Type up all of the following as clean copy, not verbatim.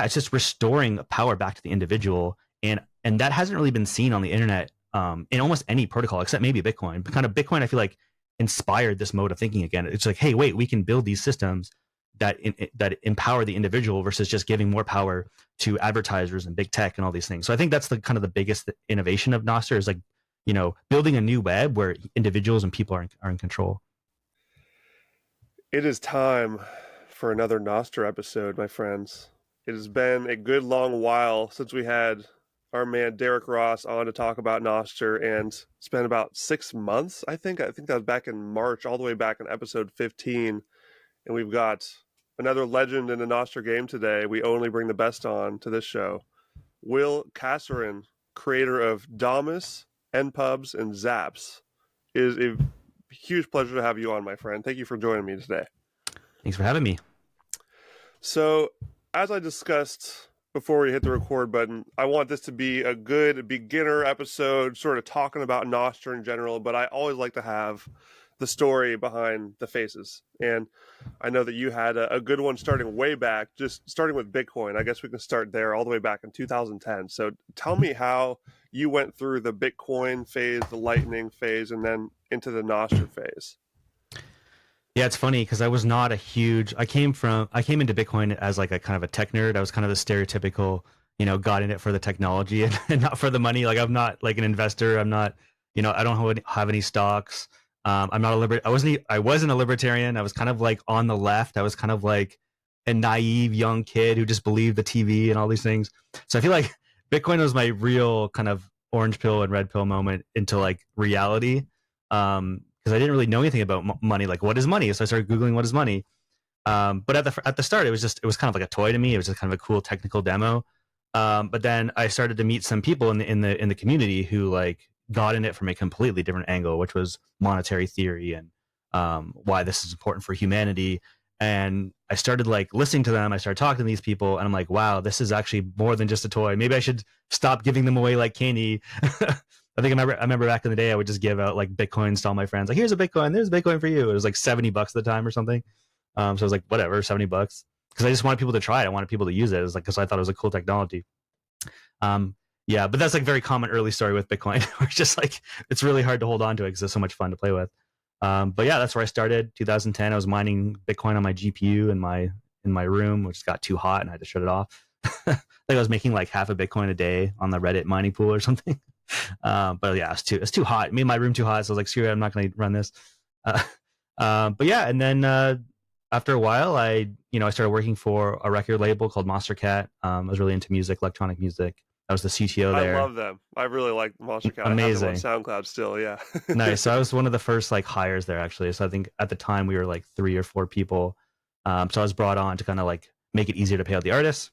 it's just restoring power back to the individual, and that hasn't really been seen on the internet in almost any protocol except maybe Bitcoin. But kind of Bitcoin, I feel like inspired this mode of thinking again. It's like, hey, wait, we can build these systems that empower the individual versus just giving more power to advertisers and big tech and all these things. So I think that's the kind of the biggest innovation of Nostr is like, building a new web where individuals and people are in control. It is time for another Nostr episode, my friends. It has been a good long while since we had our man Derek Ross on to talk about Nostr, and it's been about 6 months, I think. I think that was back in March, all the way back in episode 15. And we've got another legend in the Nostr game today. We only bring the best on to this show. Will Casarin, creator of Damus, NPubs, and Zaps. It is a huge pleasure to have you on, my friend. Thank you for joining me today. Thanks for having me. So, as I discussed before we hit the record button, I want this to be a good beginner episode, sort of talking about Nostr in general, but I always like to have the story behind the faces. And I know that you had a good one starting way back, just starting with Bitcoin. I guess we can start there all the way back in 2010. So tell me how you went through the Bitcoin phase, the Lightning phase, and then into the Nostr phase. Yeah, it's funny because I was not a huge. I came into Bitcoin as like a kind of a tech nerd. I was kind of the stereotypical, got in it for the technology and not for the money. Like I'm not like an investor. I'm not, I don't have any stocks. I'm not a I wasn't a libertarian. I was kind of like on the left. I was kind of like a naive young kid who just believed the TV and all these things. So I feel like Bitcoin was my real kind of orange pill and red pill moment into like reality. Because I didn't really know anything about money. Like, what is money? So I started Googling what is money. But at the start, it was kind of like a toy to me. It was just kind of a cool technical demo. But then I started to meet some people in the community who like got in it from a completely different angle, which was monetary theory and why this is important for humanity. And I started like listening to them. I started talking to these people, and I'm like, wow, this is actually more than just a toy. Maybe I should stop giving them away like candy. I remember back in the day, I would just give out like Bitcoins to all my friends. Like, here's a Bitcoin, there's a Bitcoin for you. It was like $70 at the time or something. So I was like, whatever, $70, because I just wanted people to try it. I wanted people to use it. It was like because I thought it was a cool technology. Yeah, but that's like very common early story with Bitcoin. Where it's just like it's really hard to hold on to it because it's so much fun to play with. But yeah, that's where I started. 2010, I was mining Bitcoin on my GPU in my room, which got too hot and I had to shut it off. Like I was making like half a Bitcoin a day on the Reddit mining pool or something. But yeah, it's too hot. It made my room too hot, so I was like, screw it, I'm not going to run this. But yeah, and then after a while, I started working for a record label called Monstercat. I was really into music, electronic music. I was the CTO there. I love them. I really like Monstercat. Amazing. I have them on SoundCloud still, yeah. Nice. So I was one of the first like hires there actually. So I think at the time we were like 3 or 4 people. So I was brought on to kind of like make it easier to pay out the artists.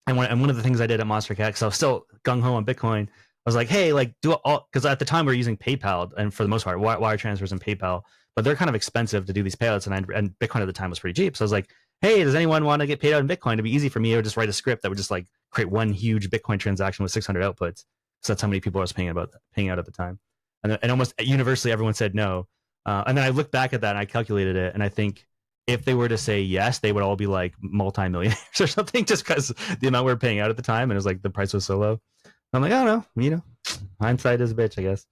And one of the things I did at Monstercat, because I was still gung ho on Bitcoin, I was like, hey, like do it all, because at the time we were using PayPal, and for the most part, wire transfers and PayPal, but they're kind of expensive to do these payouts, and Bitcoin at the time was pretty cheap. So I was like, hey, does anyone want to get paid out in Bitcoin? It'd be easy for me. I would just write a script that would just like create one huge Bitcoin transaction with 600 outputs. So that's how many people I was paying out at the time, and almost universally everyone said no. And then I looked back at that and I calculated it, and I think if they were to say yes, they would all be like multi-millionaires or something, just because the amount we were paying out at the time, and it was like the price was so low. I'm like, I don't know, hindsight is a bitch, I guess.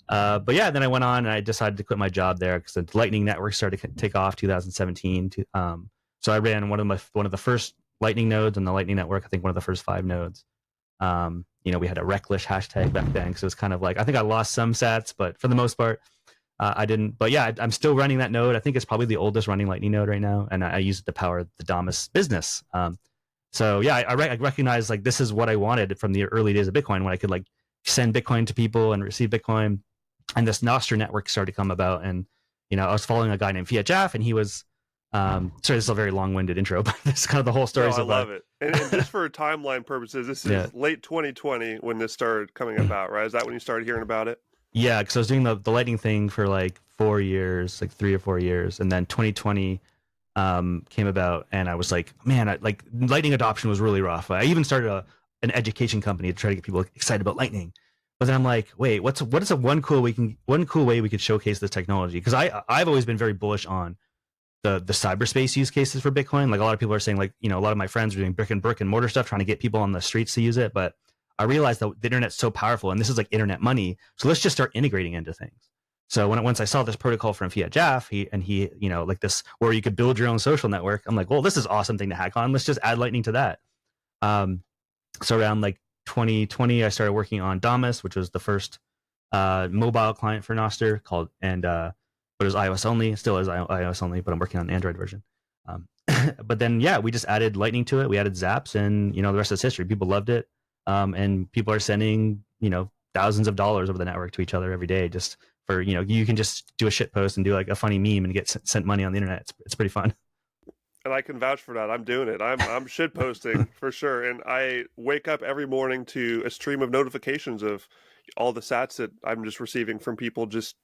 But yeah, then I went on and I decided to quit my job there because the Lightning network started to take off 2017. So I ran one of the first Lightning nodes on the Lightning network. I think one of the first 5 nodes. We had a reckless hashtag back then, so it was kind of like, I think I lost some sats, but for the most part, I didn't. But yeah, I'm still running that node. I think it's probably the oldest running Lightning node right now, and I use it to power the Damus business. So yeah, I recognize like this is what I wanted from the early days of Bitcoin, when I could like send Bitcoin to people and receive Bitcoin, and this Nostr network started to come about. And I was following a guy named Fiat Jaff, and he was sorry, this is a very long-winded intro, but this is kind of the whole story. No, I love it. And just for timeline purposes, this is late 2020 when this started coming about, right? Is that when you started hearing about it? Yeah, because I was doing the Lightning thing for like 4 years, like 3 or 4 years, and then 2020 came about, and I was like, man, like Lightning adoption was really rough. I even started an education company to try to get people excited about Lightning. But then I'm like, wait, what is one cool way we could showcase this technology? Because I've always been very bullish on the cyberspace use cases for Bitcoin. Like a lot of people are saying, like, you know, a lot of my friends are doing brick and mortar stuff, trying to get people on the streets to use it. But I realized that the internet's so powerful, and this is like internet money. So let's just start integrating into things. So once I saw this protocol from Fiat Jaff, he you know, like this where you could build your own social network, I'm like, well, this is an awesome thing to hack on. Let's just add Lightning to that. So around like 2020, I started working on Damus, which was the first mobile client for Nostr called, and but it was iOS only. It still is iOS only, but I'm working on an Android version. But then, yeah, we just added Lightning to it. We added Zaps, and you know, the rest is history. People loved it, and people are sending, you know, thousands of dollars over the network to each other every day, just for, you know, you can just do a shit post and do like a funny meme and get sent money on the internet. It's pretty fun. And I can vouch for that. I'm doing it. I'm shit posting for sure. And I wake up every morning to a stream of notifications of all the sats that I'm just receiving from people just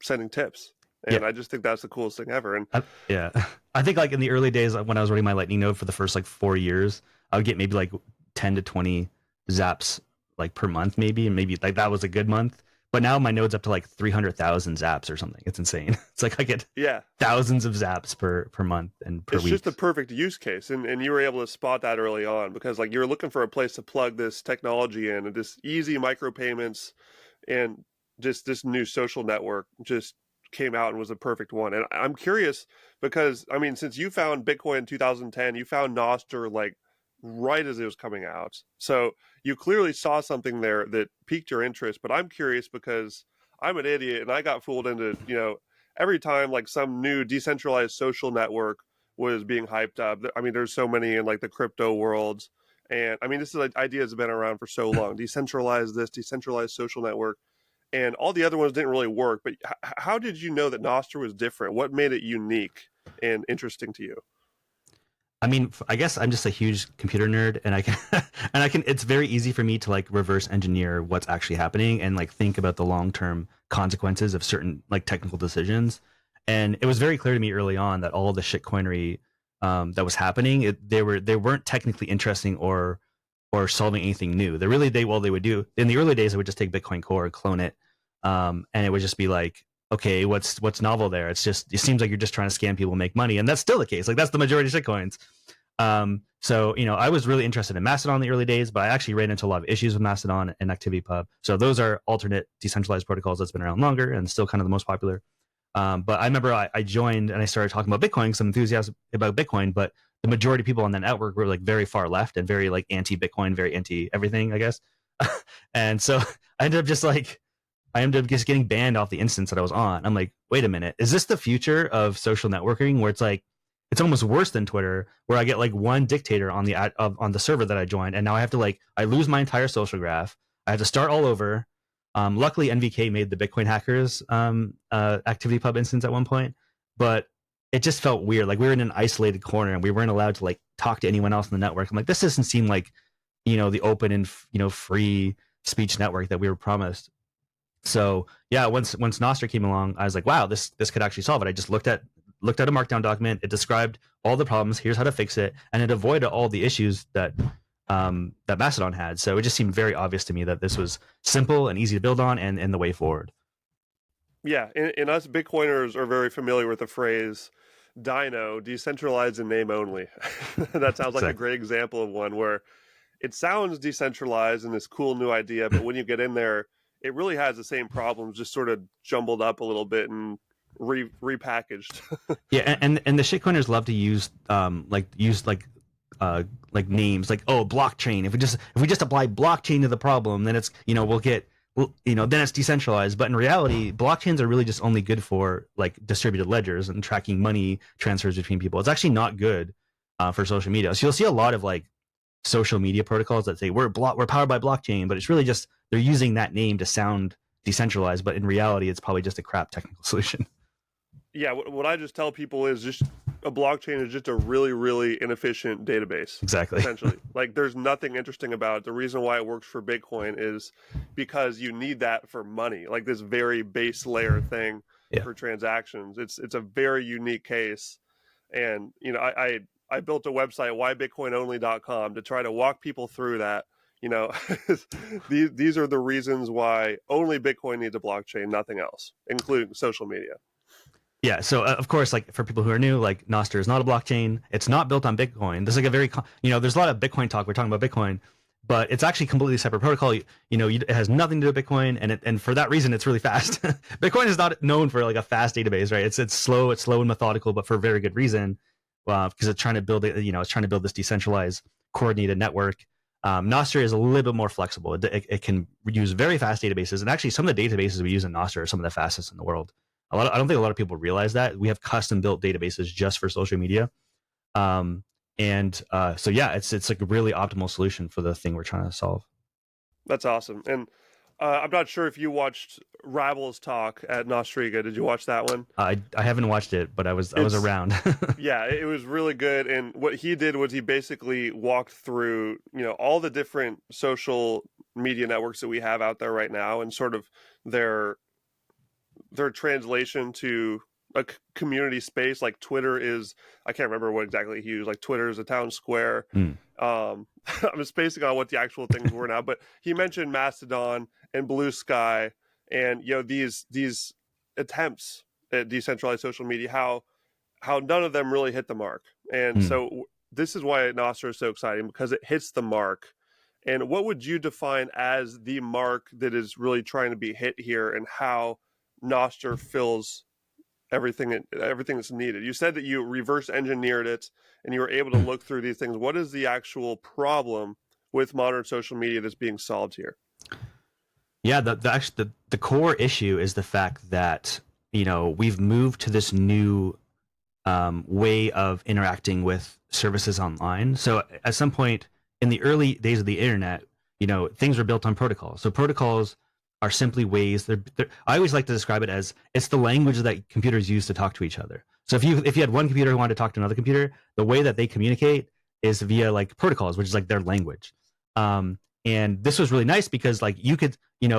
sending tips. And Yeah. I just think that's the coolest thing ever. And Yeah, I think like in the early days when I was running my Lightning node for the first like 4 years, I would get maybe like 10 to 20 zaps like per month, maybe, and maybe like that was a good month. But now my node's up to like 300,000 zaps or something. It's insane. It's like I get yeah, thousands of zaps per month and per it's week. just the perfect use case. And you were able to spot that early on because like you're looking for a place to plug this technology in and this easy micropayments and just this new social network just came out and was a perfect one. And I'm curious because I mean, since you found Bitcoin in 2010, you found Nostr like right as it was coming out. So you clearly saw something there that piqued your interest. But I'm curious because I'm an idiot and I got fooled into, you know, every time like some new decentralized social network was being hyped up. I mean, there's so many in like the crypto worlds. And I mean, this is like ideas have been around for so long. Decentralized this, decentralized social network, and all the other ones didn't really work. But how did you know that Nostr was different? What made it unique and interesting to you? I mean, I guess I'm just a huge computer nerd, and I can, and I can. It's very easy for me to like reverse engineer what's actually happening and like think about the long term consequences of certain like technical decisions. And it was very clear to me early on that all the shitcoinery that was happening, they weren't technically interesting or solving anything new. They would do in the early days. I would just take Bitcoin Core and clone it, and it would just be like, okay, what's novel there? It seems like you're just trying to scam people and make money, and that's still the case. Like that's the majority of shitcoins. So you know, I was really interested in Mastodon in the early days, but I actually ran into a lot of issues with Mastodon and ActivityPub. So those are alternate decentralized protocols that's been around longer and still kind of the most popular. But I remember I joined and I started talking about Bitcoin because I'm enthusiastic about Bitcoin, but the majority of people on that network were like very far left and very like anti Bitcoin, very anti everything, I guess. And so I ended up just getting banned off the instance that I was on. I'm like, wait a minute, is this the future of social networking where it's like it's almost worse than Twitter, where I get like one dictator on the server that I joined, and now I have to like I lose my entire social graph. I have to start all over. Luckily, NVK made the Bitcoin hackers activity pub instance at one point, but it just felt weird. Like we were in an isolated corner and we weren't allowed to like talk to anyone else in the network. I'm like, this doesn't seem like, you know, the open and, you know, free speech network that we were promised. So yeah, once Nostr came along, I was like, wow, this could actually solve it. I just looked at a markdown document. It described all the problems. Here's how to fix it, and it avoided all the issues that that Mastodon had. So it just seemed very obvious to me that this was simple and easy to build on, and the way forward. Yeah, and us Bitcoiners are very familiar with the phrase "Dino," decentralized in name only. That sounds like a Exactly. great example of one where it sounds decentralized and this cool new idea, but when you get in there, it really has the same problems, just sort of jumbled up a little bit and repackaged. Yeah, and the shitcoiners love to use like names like, oh, blockchain. If we just apply blockchain to the problem, then it's, you know, then it's decentralized. But in reality, blockchains are really just only good for like distributed ledgers and tracking money transfers between people. It's actually not good for social media. So you'll see a lot of like social media protocols that say we're powered by blockchain, but it's really just they're using that name to sound decentralized, but in reality, it's probably just a crap technical solution. Yeah, what I just tell people is just a blockchain is just a really, really inefficient database, Exactly. essentially. Like, there's nothing interesting about it. The reason why it works for Bitcoin is because you need that for money, like this very base layer thing Yeah. for transactions. It's a very unique case. And, you know, I built a website, whybitcoinonly.com, to try to walk people through that. You know, these are the reasons why only Bitcoin needs a blockchain, nothing else, including social media. Yeah. So of course, like for people who are new, like Nostr is not a blockchain. It's not built on Bitcoin. There's like a very, there's a lot of Bitcoin talk. We're talking about Bitcoin, but it's actually a completely separate protocol. It has nothing to do with Bitcoin, and for that reason, it's really fast. Bitcoin is not known for like a fast database, right? It's slow, and methodical, but for a very good reason, because it's trying to build it. It's trying to build this decentralized, coordinated network. Nostr is a little bit more flexible. It can use very fast databases, and actually, some of the databases we use in Nostr are some of the fastest in the world. I don't think a lot of people realize that we have custom built databases just for social media. Um, so yeah, it's like a really optimal solution for the thing we're trying to solve. That's awesome. And I'm not sure if you watched Rabble's talk at Nostrega. Did you watch that one? I haven't watched it, but I was around. Yeah, it was really good. And what he did was he basically walked through, all the different social media networks that we have out there right now, and sort of their translation to a community space. Like Twitter is, I can't remember what exactly he used. Like Twitter is a town square. Mm. I'm spacing on what the actual things were now, but he mentioned Mastodon and Blue Sky, and these attempts at decentralized social media, how none of them really hit the mark. And so this is why Nostr is so exciting, because it hits the mark. And what would you define as the mark that is really trying to be hit here, and how Nostr fills everything that's needed? You said that you reverse engineered it and you were able to look through these things. What is the actual problem with modern social media that's being solved here? Yeah, the core issue is the fact that we've moved to this new way of interacting with services online. So at some point in the early days of the internet, things were built on protocols. So protocols are simply ways. I always like to describe it as it's the language that computers use to talk to each other. So if you had one computer who wanted to talk to another computer, the way that they communicate is via like protocols, which is like their language. And this was really nice because like you could,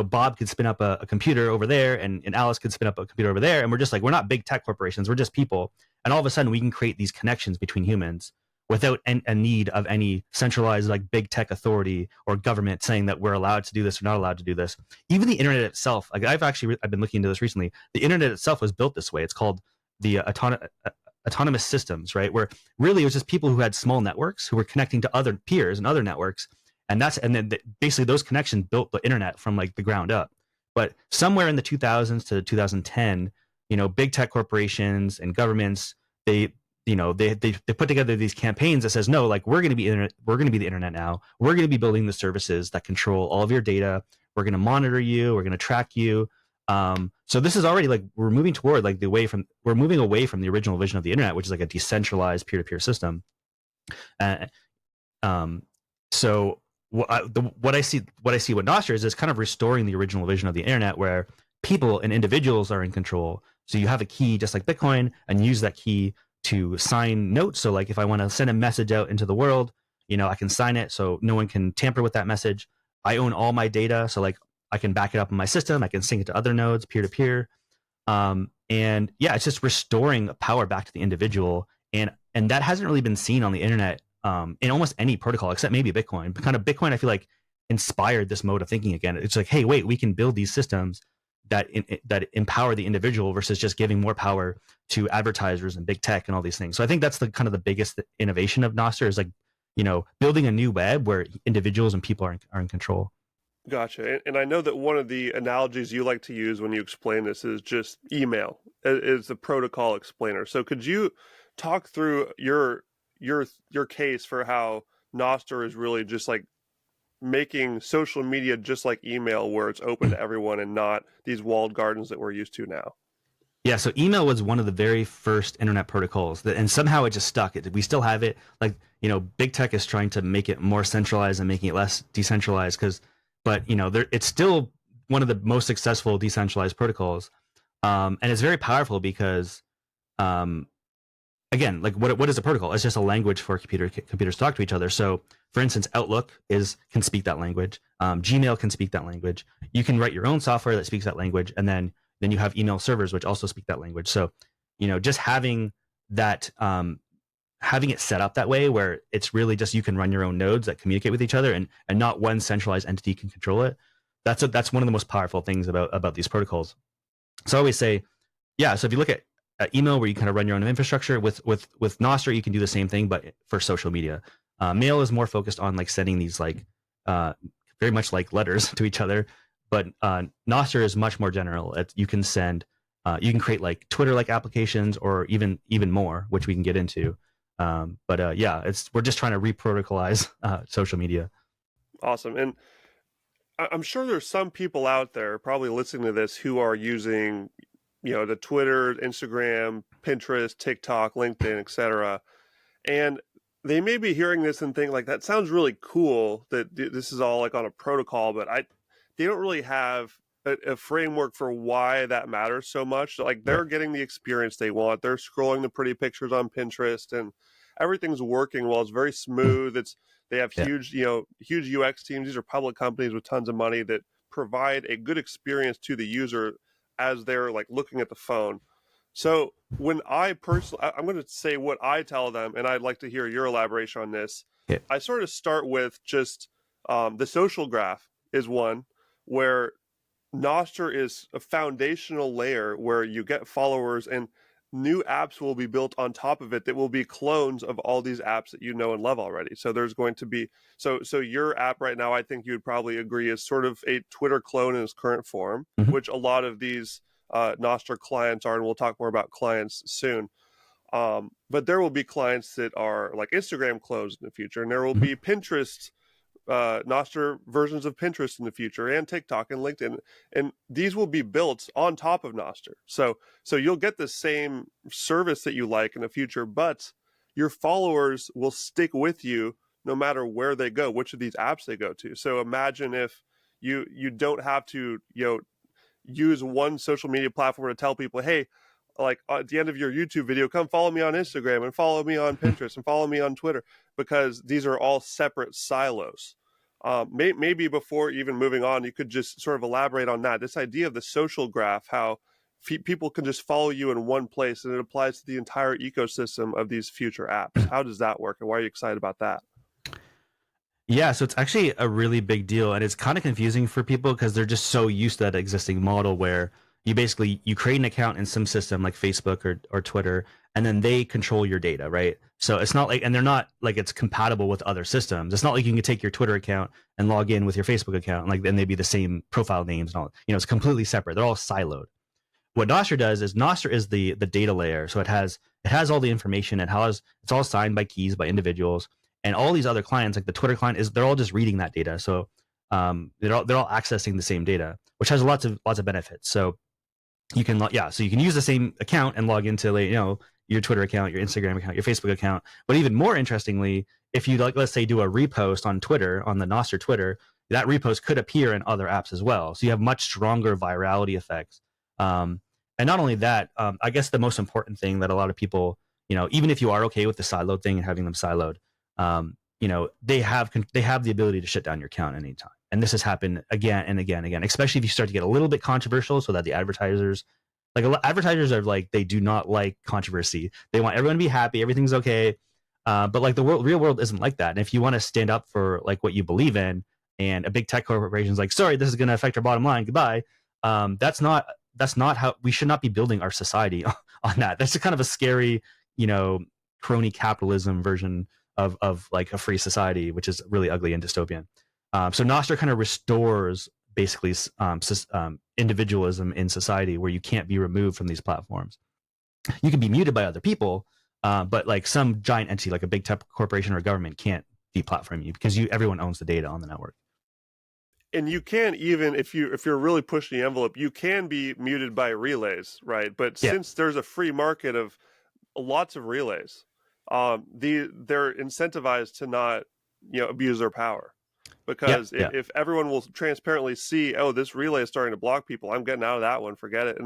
Bob could spin up a computer over there, and Alice could spin up a computer over there, and we're just like, we're not big tech corporations, we're just people, and all of a sudden we can create these connections between humans without a need of any centralized like big tech authority or government saying that we're allowed to do this or not allowed to do this. Even the internet itself, like I've been looking into this recently. The internet itself was built this way. It's called the autonomous systems, right? Where really it was just people who had small networks who were connecting to other peers and other networks, and then basically those connections built the internet from like the ground up. But somewhere in the 2000s to 2010, big tech corporations and governments, they put together these campaigns that says, no, like we're going to be the internet now. We're going to be building the services that control all of your data. We're going to monitor you. We're going to track you. So this is already like we're moving away from the original vision of the internet, which is like a decentralized peer-to-peer system. So what I see with Nostr is kind of restoring the original vision of the internet, where people and individuals are in control. So you have a key just like Bitcoin, and use that key to sign notes. So like if I want to send a message out into the world, I can sign it so no one can tamper with that message. I own all my data, so like I can back it up in my system. I can sync it to other nodes, peer to peer. And yeah, it's just restoring power back to the individual, and that hasn't really been seen on the internet in almost any protocol except maybe Bitcoin. But kind of Bitcoin, I feel like, inspired this mode of thinking again. It's like, hey, wait, we can build these systems that empower the individual versus just giving more power to advertisers and big tech and all these things. So I think that's the kind of the biggest innovation of Nostr is like, building a new web where individuals and people are in control. Gotcha. And I know that one of the analogies you like to use when you explain this is just email is the protocol explainer. So could you talk through your case for how Nostr is really just like making social media just like email, where it's open to everyone and not these walled gardens that we're used to now? Yeah, so email was one of the very first internet protocols, and somehow it just stuck. We still have it. Like, big tech is trying to make it more centralized and making it less decentralized, but it's still one of the most successful decentralized protocols, and it's very powerful because, again, like what is a protocol? It's just a language for computers to talk to each other. So, for instance, Outlook can speak that language. Gmail can speak that language. You can write your own software that speaks that language, and then you have email servers which also speak that language. So, just having that, having it set up that way where it's really just you can run your own nodes that communicate with each other, and not one centralized entity can control it. That's one of the most powerful things about these protocols. So I always say, yeah. So if you look at email where you kind of run your own infrastructure. With Nostr, you can do the same thing, but for social media. Mail is more focused on like sending these like very much like letters to each other, but Nostr is much more general. You can send, you can create like Twitter-like applications, or even more, which we can get into. But yeah, we're just trying to reprotocolize social media. Awesome. And I'm sure there's some people out there probably listening to this who are using, the Twitter, Instagram, Pinterest, TikTok, LinkedIn, etc. And they may be hearing this and think like, that sounds really cool that this is all like on a protocol, but they don't really have a framework for why that matters so much. Like Right. they're getting the experience they want. They're scrolling the pretty pictures on Pinterest and everything's working well. It's very smooth. They have Yeah. huge UX teams. These are public companies with tons of money that provide a good experience to the user as they're like looking at the phone. So when I'm going to say what I tell them, and I'd like to hear your elaboration on this. Yeah. I sort of start with just the social graph is one where Nostr is a foundational layer where you get followers and new apps will be built on top of it that will be clones of all these apps that you know and love already. So there's going to be so your app right now, I think you would probably agree, is sort of a Twitter clone in its current form, Mm-hmm. which a lot of these Nostr clients are, and we'll talk more about clients soon. But there will be clients that are like Instagram clones in the future, and there will Mm-hmm. be Pinterest Nostr versions of Pinterest in the future, and TikTok and LinkedIn, and these will be built on top of Nostr. So you'll get the same service that you like in the future, but your followers will stick with you no matter where they go, which of these apps they go to. So imagine if you don't have to use one social media platform to tell people, hey, like at the end of your YouTube video, come follow me on Instagram and follow me on Pinterest and follow me on Twitter, because these are all separate silos. Maybe before even moving on, you could just sort of elaborate on that. This idea of the social graph, how people can just follow you in one place, and it applies to the entire ecosystem of these future apps. How does that work, and why are you excited about that? Yeah, so it's actually a really big deal, and it's kind of confusing for people because they're just so used to that existing model where you create an account in some system like Facebook or Twitter, and then they control your data, right? So it's not like, and they're not like it's compatible with other systems. It's not like you can take your Twitter account and log in with your Facebook account, and like then they'd be the same profile names and all. It's completely separate. They're all siloed. What Nostr does is Nostr is the data layer, so it has all the information. It's all signed by keys by individuals, and all these other clients, like the Twitter client, they're all just reading that data. So they're all accessing the same data, which has lots of benefits. So so you can use the same account and log into your Twitter account, your Instagram account, your Facebook account. But even more interestingly, if you let's say do a repost on Twitter, on the Nostr Twitter, that repost could appear in other apps as well. So you have much stronger virality effects. Um, and not only that, I guess the most important thing that a lot of people, even if you are okay with the siloed thing and having them siloed, they have the ability to shut down your account anytime. And this has happened again and again and again, especially if you start to get a little bit controversial, so that the advertisers are like, they do not like controversy. They want everyone to be happy, everything's okay. But like real world isn't like that. And if you want to stand up for like what you believe in, and a big tech corporation is like, sorry, this is going to affect our bottom line, goodbye. That's not how we should not be building our society on that. That's a kind of a scary, crony capitalism version of like a free society, which is really ugly and dystopian. So Nostr kind of restores basically individualism in society, where you can't be removed from these platforms. You can be muted by other people, but like some giant entity like a big tech corporation or government can't deplatform you, because everyone owns the data on the network. And you can, even if you're really pushing the envelope, you can be muted by relays, right? But Yeah, since there's a free market of lots of relays, they're incentivized to not abuse their power, yeah, because yeah. if everyone will transparently see, oh, this relay is starting to block people, I'm getting out of that one, forget it,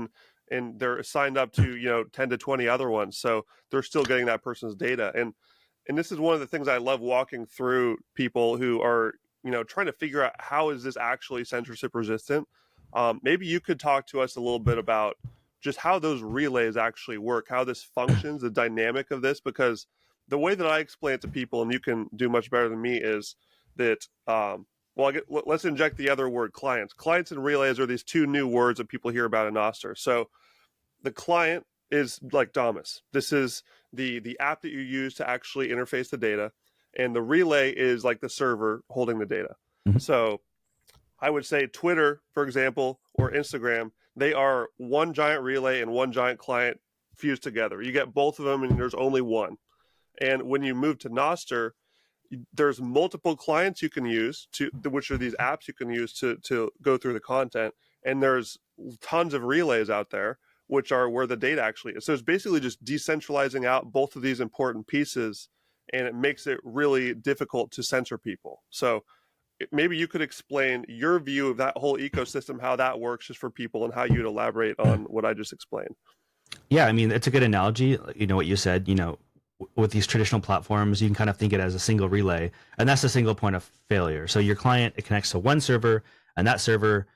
and they're signed up to 10 to 20 other ones, so they're still getting that person's data. And this is one of the things I love walking through people who are trying to figure out, how is this actually censorship resistant. Maybe you could talk to us a little bit about just how those relays actually work, how this functions, the dynamic of this, because the way that I explain it to people, and you can do much better than me, is that let's inject the other word, clients. Clients and relays are these two new words that people hear about in Nostr. So the client is like Damus. This is the app that you use to actually interface the data, and the relay is like the server holding the data. Mhm. So I would say Twitter, for example, or Instagram, they are one giant relay and one giant client fused together. You get both of them, and there's only one. And when you move to Nostr, there's multiple clients you can use which are these apps you can use to go through the content, and there's tons of relays out there which are where the data actually is. So it's basically just decentralizing out both of these important pieces, and it makes it really difficult to censor people. So maybe you could explain your view of that whole ecosystem, how that works just for people, and how you'd elaborate on what I just explained. Yeah, I mean, it's a good analogy. You know what you said, with these traditional platforms, you can kind of think it as a single relay, and that's the single point of failure. So your client, it connects to one server, and that server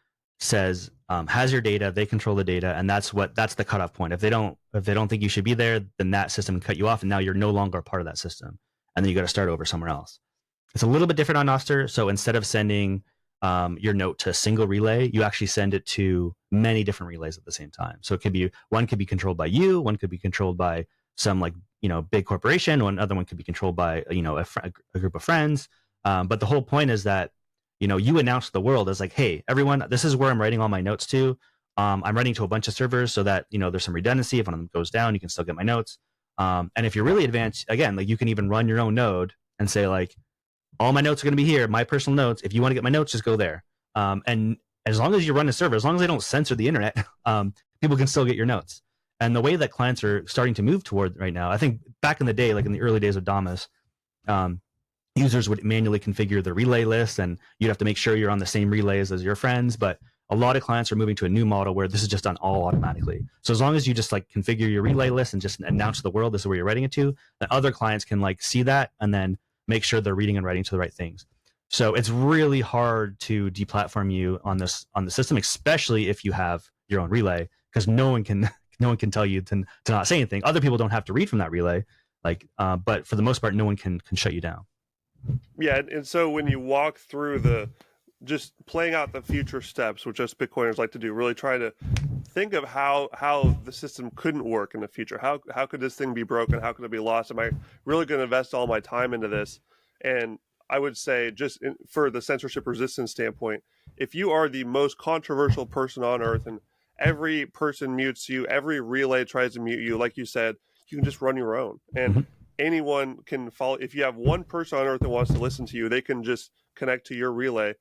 says, has your data, they control the data, and that's the cutoff point. If they don't think you should be there, then that system can cut you off, and now you're no longer a part of that system, and then you got to start over somewhere else. It's a little bit different on Nostr. So instead of sending your note to a single relay, you actually send it to many different relays at the same time. So one could be controlled by you, one could be controlled by some big corporation, one other one could be controlled by a group of friends. But the whole point is that you announce to the world as like, hey, everyone, this is where I'm writing all my notes to. I'm writing to a bunch of servers so that there's some redundancy. If one of them goes down, you can still get my notes. And if you're really advanced, again, like you can even run your own node and say like, all my notes are going to be here, my personal notes. If you want to get my notes, just go there. And as long as you run a server, as long as they don't censor the internet, people can still get your notes. And the way that clients are starting to move toward right now, I think back in the day, like in the early days of Damus, users would manually configure the relay list, and you'd have to make sure you're on the same relays as your friends. But a lot of clients are moving to a new model where this is just done all automatically. So as long as you just like configure your relay list and just announce to the world this is where you're writing it to, then other clients can like see that and then make sure they're reading and writing to the right things. So it's really hard to deplatform you on the system, especially if you have your own relay, because no one can tell you to not say anything. Other people don't have to read from that relay, but for the most part, no one can shut you down. Yeah, and so when you walk through just playing out the future steps, which us Bitcoiners like to do, really try to think of how the system couldn't work in the future. How could this thing be broken? How could it be lost? Am I really going to invest all my time into this? And I would say, for the censorship resistance standpoint, if you are the most controversial person on earth and every person mutes you, every relay tries to mute you, like you said, you can just run your own. And anyone can follow. If you have one person on earth that wants to listen to you, they can just connect to your relay,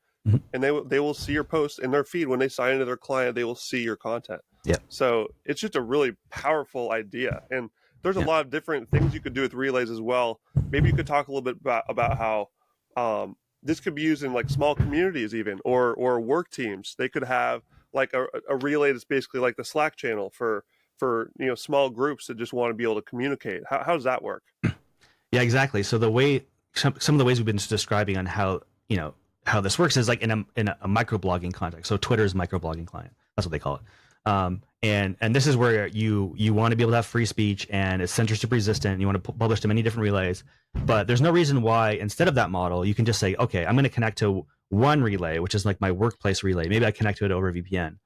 and they will see your post in their feed. When they sign into their client, they will see your content. Yeah. So it's just a really powerful idea, and there's a lot of different things you could do with relays as well. Maybe you could talk a little bit about how this could be used in like small communities, even or work teams. They could have like a relay that's basically like the Slack channel for small groups that just want to be able to communicate. How does that work? Yeah, exactly. So some of the ways we've been describing on how this works is like in a microblogging context. So Twitter's microblogging client, that's what they call it. And this is where you want to be able to have free speech, and it's censorship resistant. You want to publish to many different relays, but there's no reason why instead of that model, you can just say, okay, I'm going to connect to one relay, which is like my workplace relay. Maybe I connect to it over VPN.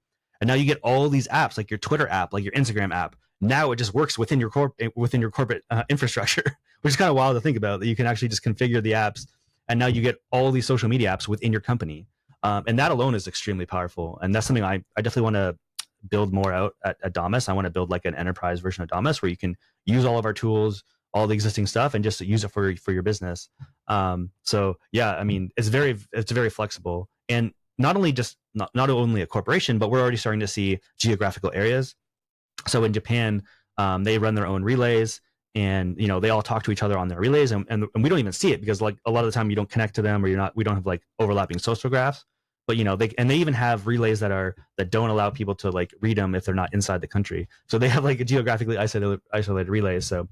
And now you get all these apps, like your Twitter app, like your Instagram app. Now it just works within your corporate infrastructure, which is kind of wild to think about, that you can actually just configure the apps, and now you get all these social media apps within your company. And that alone is extremely powerful. And that's something I definitely want to build more out at Damus. I want to build like an enterprise version of Damus where you can use all of our tools, all the existing stuff, and just use it for your business. So yeah, I mean, it's very flexible, and not only a corporation, but we're already starting to see geographical areas. So in Japan, they run their own relays, and they all talk to each other on their relays, and we don't even see it because like a lot of the time you don't connect to them, or we don't have like overlapping social graphs. But they even have relays that don't allow people to like read them if they're not inside the country. So they have like a geographically isolated relays. So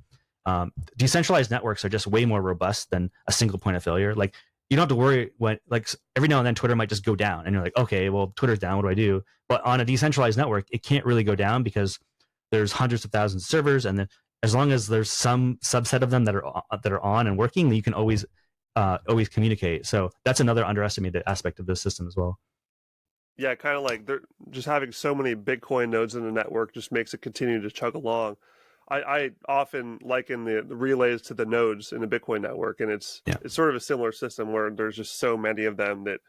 decentralized networks are just way more robust than a single point of failure. Like you don't have to worry when like every now and then Twitter might just go down, and you're like, okay, well Twitter's down, what do I do? But on a decentralized network, it can't really go down because there's hundreds of thousands of servers, and then as long as there's some subset of them that are on and working, you can always communicate. So that's another underestimated aspect of this system as well. Yeah, kind of like they're just having so many Bitcoin nodes in the network just makes it continue to chug along. I often liken the relays to the nodes in the Bitcoin network, and Yeah. it's sort of a similar system where there's just so many of them that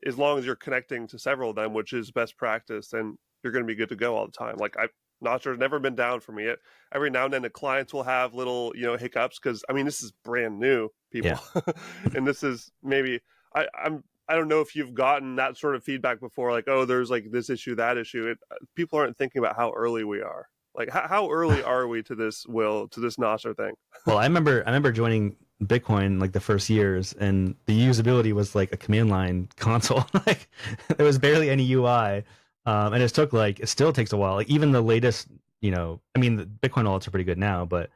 as long as you're connecting to several of them, which is best practice, then you're going to be good to go all the time. Like I, Nostr has never been down for me. Every now and then the clients will have little hiccups because I mean this is brand new, Yeah. people, and this is maybe I don't know if you've gotten that sort of feedback before, like, oh, there's like this issue, that issue. People aren't thinking about how early we are. Like, how early are we to this, to this Nostr thing? Well, I remember joining Bitcoin like the first years, and the usability was like a command line console. Like there was barely any UI, and it still takes a while. Like even the latest, I mean, the Bitcoin wallets are pretty good now, but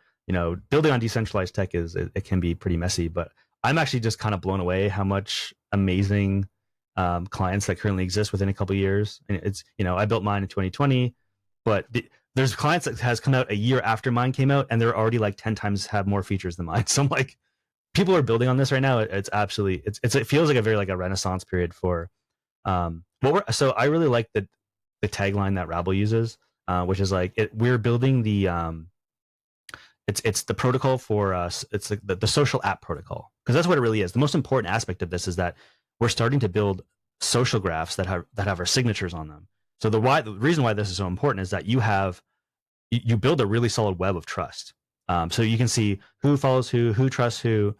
building on decentralized tech it can be pretty messy. But I'm actually just kind of blown away how much amazing clients that currently exist within a couple of years. And it's I built mine in 2020, but there's clients that has come out a year after mine came out, and they're already like 10 times have more features than mine. So I'm like, people are building on this right now. It's absolutely it feels like a very like a renaissance period for so I really like the tagline that Rabble uses, which is like we're building the it's the protocol for us. It's the social app protocol, because that's what it really is. The most important aspect of this is that we're starting to build social graphs that have our signatures on them. So the reason why this is so important is that you build a really solid web of trust. So you can see who follows who trusts who,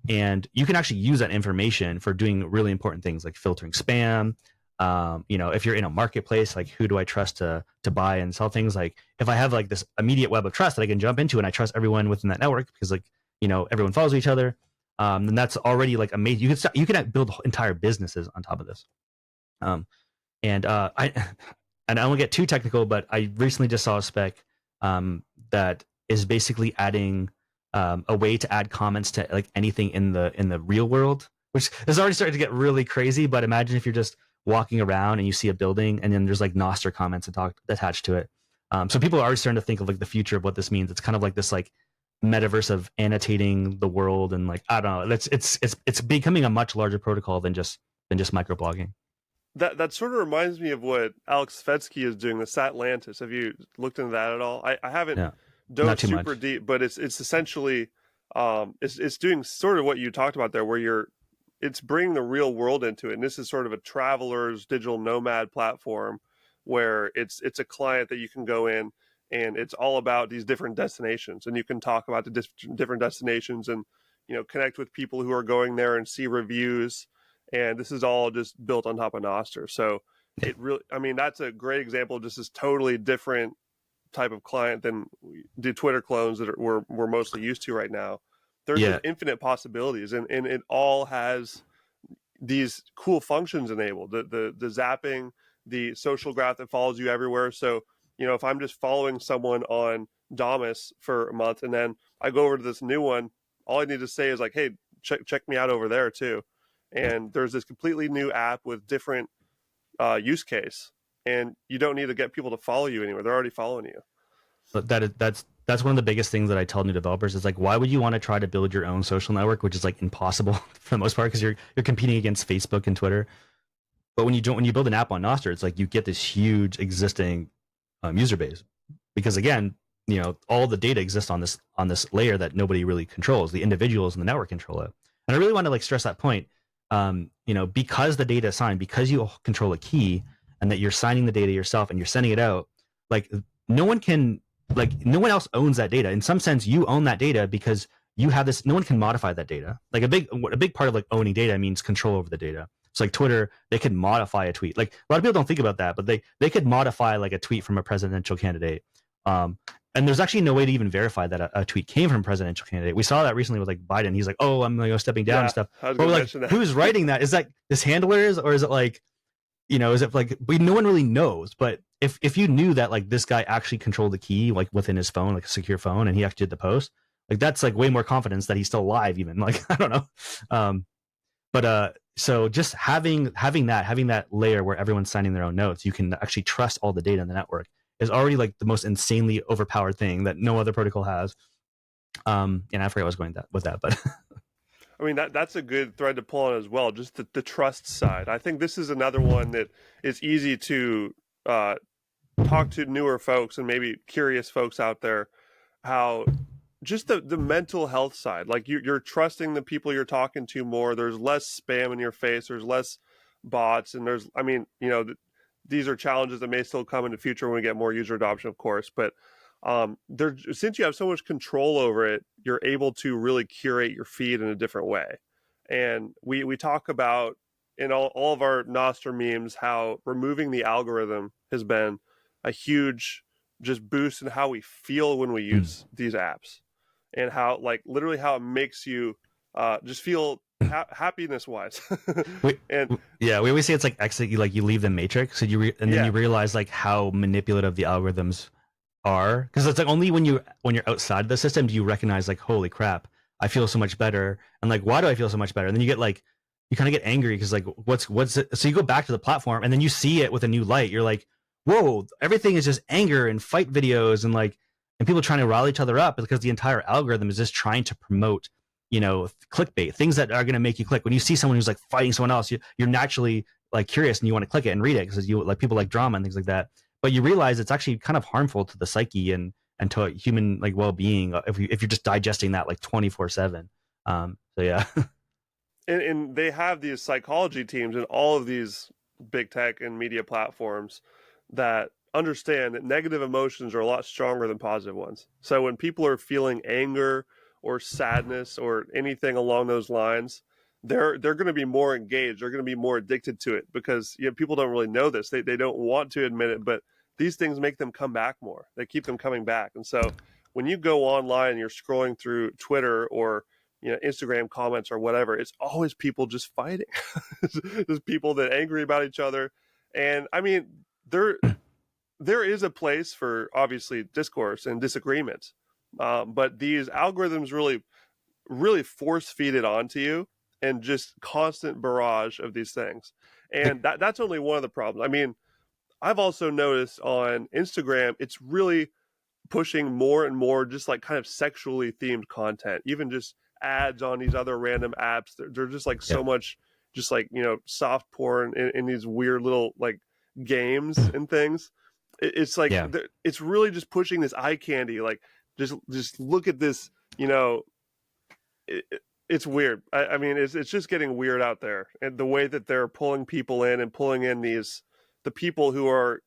and you can actually use that information for doing really important things like filtering spam. If you're in a marketplace, like who do I trust to buy and sell things? Like if I have like this immediate web of trust that I can jump into, and I trust everyone within that network because like everyone follows each other, then that's already like amazing. You can build entire businesses on top of this. Um, and I and I won't get too technical, but I recently just saw a spec that is basically adding a way to add comments to like anything in the real world, which is already starting to get really crazy. But imagine if you're just walking around and you see a building, and then there's like Nostr comments attached to it. So people are already starting to think of like the future of what this means. It's kind of like this like metaverse of annotating the world, and like I don't know, it's becoming a much larger protocol than just microblogging. That sort of reminds me of what Alex Svetsky is doing, the Satlantis. Have you looked into that at all? I haven't Yeah, not dove too super much. deep, but it's essentially it's doing sort of what you talked about there, where it's bringing the real world into it. And this is sort of a traveler's digital nomad platform where it's a client that you can go in, and it's all about these different destinations, and you can talk about the different destinations, and connect with people who are going there and see reviews. And this is all just built on top of Nostr. So Yeah. it really, I mean, that's a great example of just this totally different type of client than the Twitter clones that we're mostly used to right now. There's just Yeah, infinite possibilities, and it all has these cool functions enabled. The zapping, the social graph that follows you everywhere. So if I'm just following someone on Damus for a month, and then I go over to this new one, all I need to say is like, hey, check me out over there too. yeah. And there's this completely new app with different use case, and you don't need to get people to follow you anywhere. They're already following you. But that's one of the biggest things that I tell new developers is like, why would you want to try to build your own social network, which is like impossible for the most part because you're competing against Facebook and Twitter. But when you build an app on Nostr, it's like you get this huge existing user base, because again, all the data exists on this layer that nobody really controls. The individuals in the network control it, and I really want to like stress that point. Because the data is signed, because you control a key, and that you're signing the data yourself and you're sending it out, like no one can, like no one else owns that data. In some sense, you own that data because you have this. No one can modify that data. Like a big part of like owning data means control over the data. So like Twitter, they could modify a tweet. Like a lot of people don't think about that, but they could modify like a tweet from a presidential candidate. And there's actually no way to even verify that a tweet came from a presidential candidate. We saw that recently with like Biden. He's like, "Oh, I'm stepping down and Yeah, stuff." I was But going we're to like, mention that. who's writing that? Is that his handlers, or is it like, is it like no one really knows? But if you knew that like this guy actually controlled the key like within his phone, like a secure phone, and he actually did the post, like that's like way more confidence that he's still alive. Even like I don't know. But so just having that layer where everyone's signing their own notes, you can actually trust all the data in the network, is already like the most insanely overpowered thing that no other protocol has. And I forget what I was going with that, but I mean, that's a good thread to pull on as well. Just the trust side. I think this is another one that is easy to talk to newer folks and maybe curious folks out there, how just the mental health side, like you're trusting the people you're talking to more. There's less spam in your face. There's less bots, and there's, I mean, these are challenges that may still come in the future when we get more user adoption, of course. But there, since you have so much control over it, you're able to really curate your feed in a different way. And we talk about in all of our Nostr memes how removing the algorithm has been a huge just boost in how we feel when we use these apps, and how, like, literally how it makes you just feel happiness wise. We always say it's like exit. You leave the matrix, so then you realize like how manipulative the algorithms are, because it's like only when you're outside the system do you recognize like, holy crap, I feel so much better, and like, why do I feel so much better? And then you get like, you kind of get angry because like, what's it? So you go back to the platform and then you see it with a new light. You're like, whoa, everything is just anger and fight videos and like, and people trying to rile each other up because the entire algorithm is just trying to promote, clickbait, things that are going to make you click. When you see someone who's like fighting someone else, you're naturally like curious and you want to click it and read it because you like, people like drama and things like that. But you realize it's actually kind of harmful to the psyche and to human like well-being if you're just digesting that like 24/7. So yeah. And they have these psychology teams in all of these big tech and media platforms that understand that negative emotions are a lot stronger than positive ones. So when people are feeling anger or sadness or anything along those lines, they're going to be more engaged. They're going to be more addicted to it, because people don't really know this. They don't want to admit it, but these things make them come back more. They keep them coming back. And so when you go online and you're scrolling through Twitter or Instagram comments or whatever, it's always people just fighting. There's people that are angry about each other. And I mean, there is a place for obviously discourse and disagreement, but these algorithms really force feed it onto you, and just constant barrage of these things. And that's only one of the problems. I mean, I've also noticed on Instagram, it's really pushing more and more just like kind of sexually themed content, even just ads on these other random apps. They're just like so much just like, soft porn in these weird little like games and things. It's like, it's really just pushing this eye candy. Like, just look at this, it's weird. I mean, it's just getting weird out there. And the way that they're pulling people in and pulling in the people who are,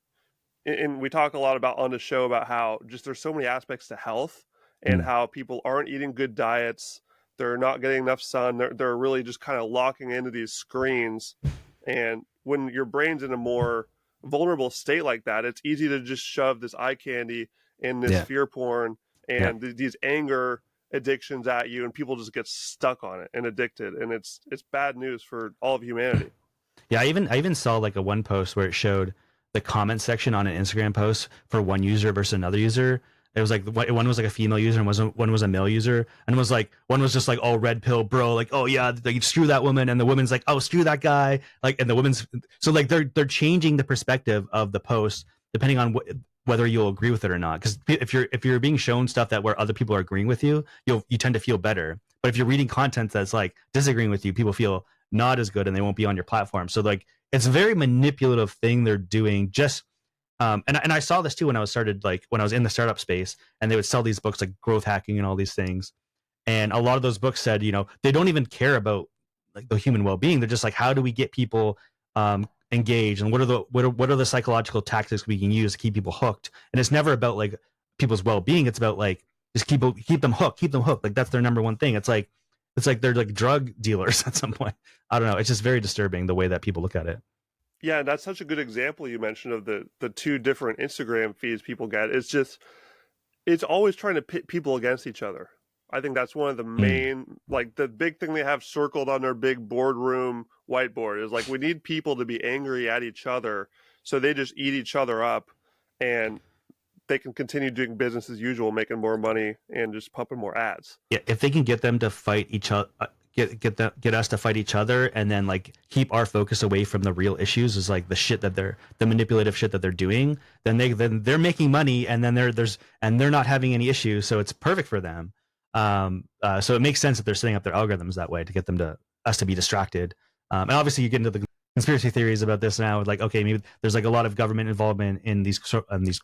and we talk a lot about on the show about how just there's so many aspects to health, and how people aren't eating good diets. They're not getting enough sun. They're really just kind of locking into these screens. And when your brain's in a more vulnerable state like that, it's easy to just shove this eye candy and this fear porn and these anger addictions at you, and people just get stuck on it and addicted. And it's bad news for all of humanity. Yeah, I even saw like a one post where it showed the comment section on an Instagram post for one user versus another user. It was like one was like a female user and one was a male user, and it was like one was just like, oh, red pill bro, like, oh yeah, like, screw that woman, and the woman's like, oh, screw that guy, like, and the woman's, so like they're changing the perspective of the post depending on whether you'll agree with it or not. Because if you're being shown stuff that where other people are agreeing with you, you tend to feel better. But if you're reading content that's like disagreeing with you, people feel not as good and they won't be on your platform. So like, it's a very manipulative thing they're doing. Just and I saw this too when I was in the startup space, and they would sell these books like growth hacking and all these things. And a lot of those books said, they don't even care about like the human well-being. They're just like, how do we get people engaged, and what are the psychological tactics we can use to keep people hooked? And it's never about like people's well-being. It's about like, just keep them hooked. Like, that's their number one thing. It's like they're like drug dealers at some point. I don't know. It's just very disturbing the way that people look at it. Yeah, and that's such a good example you mentioned of the two different Instagram feeds people get. It's always trying to pit people against each other. I think that's one of the main, like the big thing they have circled on their big boardroom whiteboard is like, we need people to be angry at each other, so they just eat each other up, and they can continue doing business as usual, making more money and just pumping more ads. Yeah, if they can get them to fight each other, get us to fight each other, and then like keep our focus away from the real issues, is like the manipulative shit that they're doing, then they're making money, and then they're not having any issues, so it's perfect for them. So it makes sense that they're setting up their algorithms that way to get us to be distracted. And obviously, you get into the conspiracy theories about this now. Like, okay, maybe there's like a lot of government involvement in these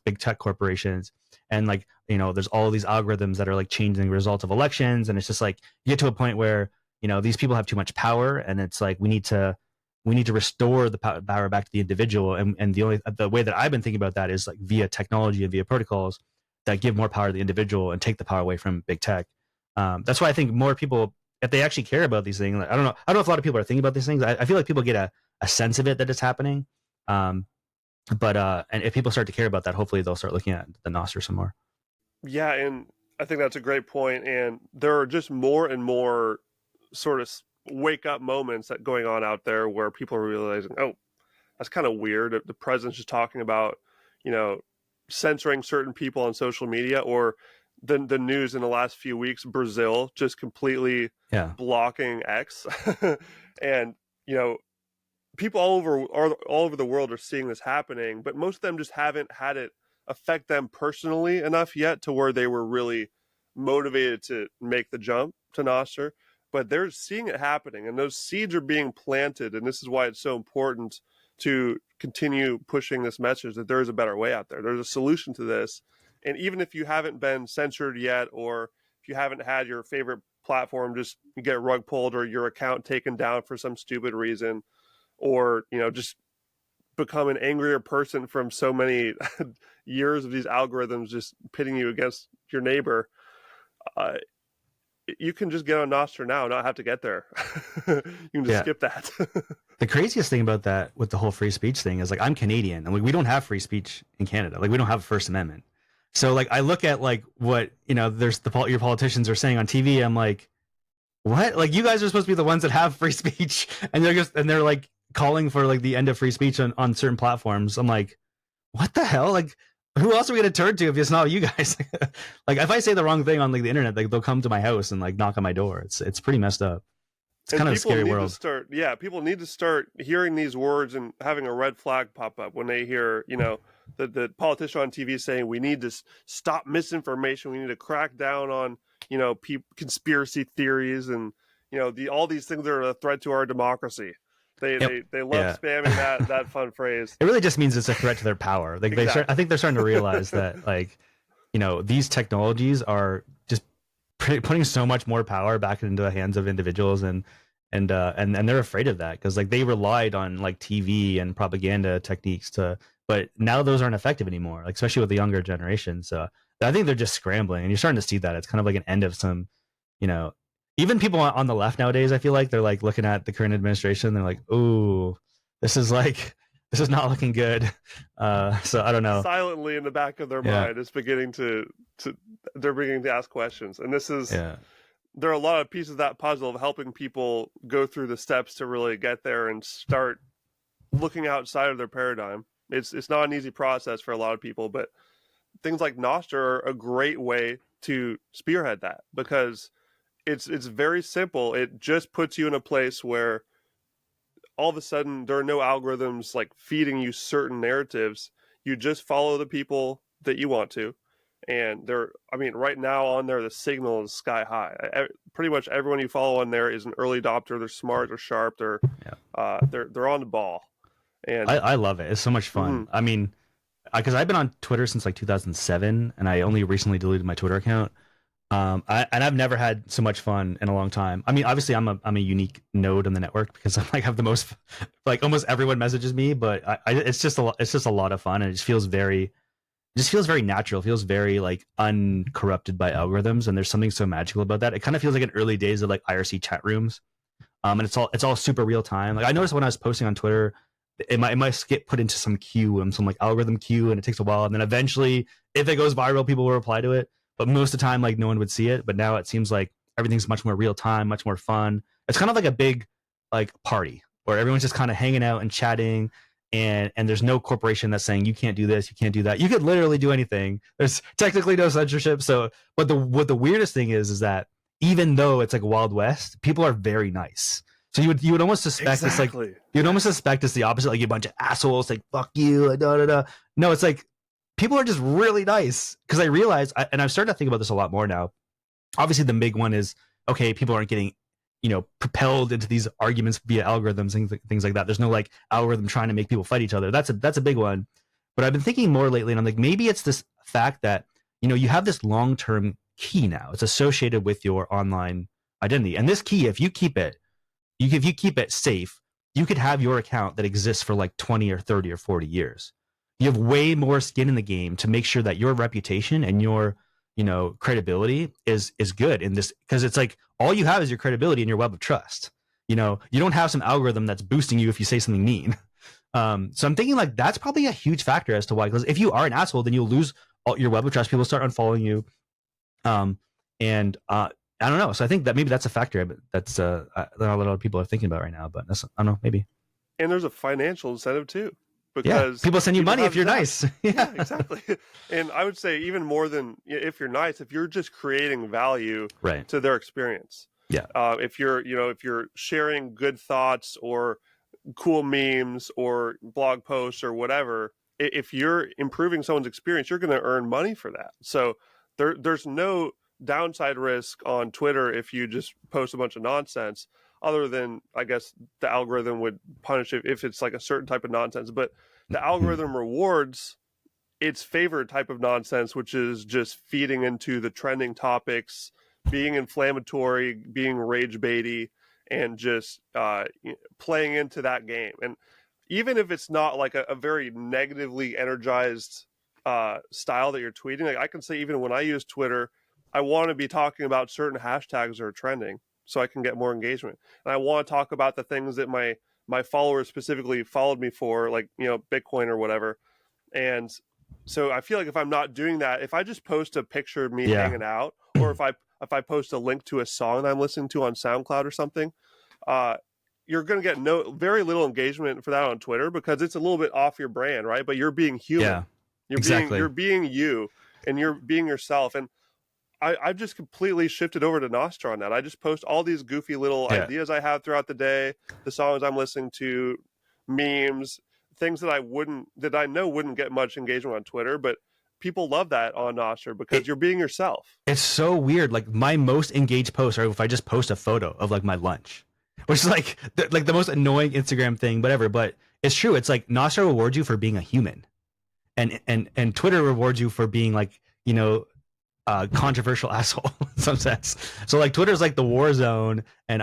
big tech corporations, and like there's all these algorithms that are like changing the results of elections, and it's just like you get to a point where these people have too much power, and it's like we need to restore the power back to the individual, and the way that I've been thinking about that is like via technology and via protocols that give more power to the individual and take the power away from big tech. That's why I think more people, if they actually care about these things, like, I don't know if a lot of people are thinking about these things. I feel like people get a sense of it that it's happening. And if people start to care about that, hopefully they'll start looking at the Nostr some more. Yeah, and I think that's a great point. And there are just more and more sort of wake up moments that going on out there where people are realizing, oh, that's kind of weird. The president's just talking about, censoring certain people on social media, or the news in the last few weeks, Brazil just completely blocking X. And, people all over the world are seeing this happening, but most of them just haven't had it affect them personally enough yet to where they were really motivated to make the jump to Nostr. But they're seeing it happening, and those seeds are being planted, and this is why it's so important to continue pushing this message that there is a better way out there. There's a solution to this, and even if you haven't been censored yet, or if you haven't had your favorite platform just get rug pulled or your account taken down for some stupid reason, or just become an angrier person from so many years of these algorithms just pitting you against your neighbor, you can just get on Nostr now and not have to get there. You can just skip that. The craziest thing about that with the whole free speech thing is, like, I'm Canadian, and like we don't have free speech in Canada. Like, we don't have a First Amendment. So like I look at like what there's your politicians are saying on TV. I'm like, what? Like, you guys are supposed to be the ones that have free speech, and they're like calling for like the end of free speech on certain platforms. I'm like, what the hell? Like, who else are we gonna turn to if it's not you guys? Like, if I say the wrong thing on like the internet, like they'll come to my house and like knock on my door. It's pretty messed up. It's kind of a scary world. People need to start hearing these words and having a red flag pop up when they hear, the politician on TV saying we need to stop misinformation, we need to crack down on, conspiracy theories, and all these things that are a threat to our democracy. They love spamming that fun phrase. It really just means it's a threat to their power. Like, exactly. I think they're starting to realize that, like, these technologies are just putting so much more power back into the hands of individuals, and they're afraid of that because like they relied on like TV and propaganda techniques but now those aren't effective anymore. Like, especially with the younger generation. So I think they're just scrambling, and you're starting to see that it's kind of like an end of some, even people on the left nowadays, I feel like they're like looking at the current administration. They're like, "Ooh, this is not looking good." So I don't know. Silently in the back of their mind, it's beginning they're beginning to ask questions, and this is there are a lot of pieces of that puzzle of helping people go through the steps to really get there and start looking outside of their paradigm. It's not an easy process for a lot of people, but things like Nostr are a great way to spearhead that, because it's very simple. It just puts you in a place where all of a sudden there are no algorithms like feeding you certain narratives. You just follow the people that you want to. And right now on there, the signal is sky high. Pretty much everyone you follow on there is an early adopter. They're smart, they're sharp, they're on the ball. And I love it. It's so much fun. Mm-hmm. I mean, because I've been on Twitter since like 2007, and I only recently deleted my Twitter account. I've never had so much fun in a long time. I mean, obviously I'm a unique node on the network because I like have the most, like, almost everyone messages me, but it's just a lot of fun, and it feels very natural. It feels very like uncorrupted by algorithms, and there's something so magical about that. It kind of feels like in early days of like IRC chat rooms, and it's all super real time. Like, I noticed when I was posting on Twitter, it might get put into some queue and some like algorithm queue, and it takes a while, and then eventually, if it goes viral, people will reply to it. But most of the time, like, no one would see it. But now it seems like everything's much more real time, much more fun. It's kind of like a big like party where everyone's just kind of hanging out and chatting, and there's no corporation that's saying you can't do this, you can't do that. You could literally do anything. There's technically no censorship. So, but what the weirdest thing is that even though it's like Wild West, people are very nice. So you would almost suspect it's like almost suspect it's the opposite, like a bunch of assholes, like fuck you, da da da. No, it's like people are just really nice, because I realize, and I'm starting to think about this a lot more now, Obviously the big one is, okay, people aren't getting, propelled into these arguments via algorithms and things like that. There's no like algorithm trying to make people fight each other. That's a big one. But I've been thinking more lately, and I'm like, maybe it's this fact that, you have this long-term key now. It's associated with your online identity. And this key, if you keep it, if you keep it safe, you could have your account that exists for like 20 or 30 or 40 years. You have way more skin in the game to make sure that your reputation and your, credibility is good in this, because it's like all you have is your credibility and your web of trust. You don't have some algorithm that's boosting you if you say something mean. So I'm thinking like that's probably a huge factor as to why, because if you are an asshole, then you'll lose all your web of trust. People start unfollowing you. And I don't know. So I think that maybe that's a factor, but that's that a lot of people are thinking about right now. But that's, I don't know, maybe. And there's a financial incentive too, Yeah, because people send you money if you're Zaps. nice. Yeah, exactly. And I would say even more than if you're nice, if you're just creating value Right. to their experience. Yeah. If you're sharing good thoughts or cool memes or blog posts or whatever, if you're improving someone's experience, you're going to earn money for that. So there's no downside risk on Twitter if you just post a bunch of nonsense, other than I guess the algorithm would punish it if it's like a certain type of nonsense. But the algorithm rewards its favorite type of nonsense, which is just feeding into the trending topics, being inflammatory, being rage baity, and just playing into that game. And even if it's not like a very negatively energized style that you're tweeting, like I can say even when I use Twitter, I want to be talking about certain hashtags that are trending so I can get more engagement. And I want to talk about the things that my followers specifically followed me for, like, Bitcoin or whatever. And so I feel like if I'm not doing that, if I just post a picture of me hanging out, or if I post a link to a song that I'm listening to on SoundCloud or something, you're going to get very little engagement for that on Twitter because it's a little bit off your brand, right? But you're being human. Yeah. You're being you, and you're being yourself. And I've just completely shifted over to Nostr on that. I just post all these goofy little ideas I have throughout the day, the songs I'm listening to, memes, things that I know wouldn't get much engagement on Twitter, but people love that on Nostr because you're being yourself. It's so weird. Like my most engaged posts are if I just post a photo of like my lunch, which is like the most annoying Instagram thing, whatever. But it's true. It's like Nostr rewards you for being a human, and Twitter rewards you for being like, controversial asshole in some sense. So like Twitter's like the war zone, and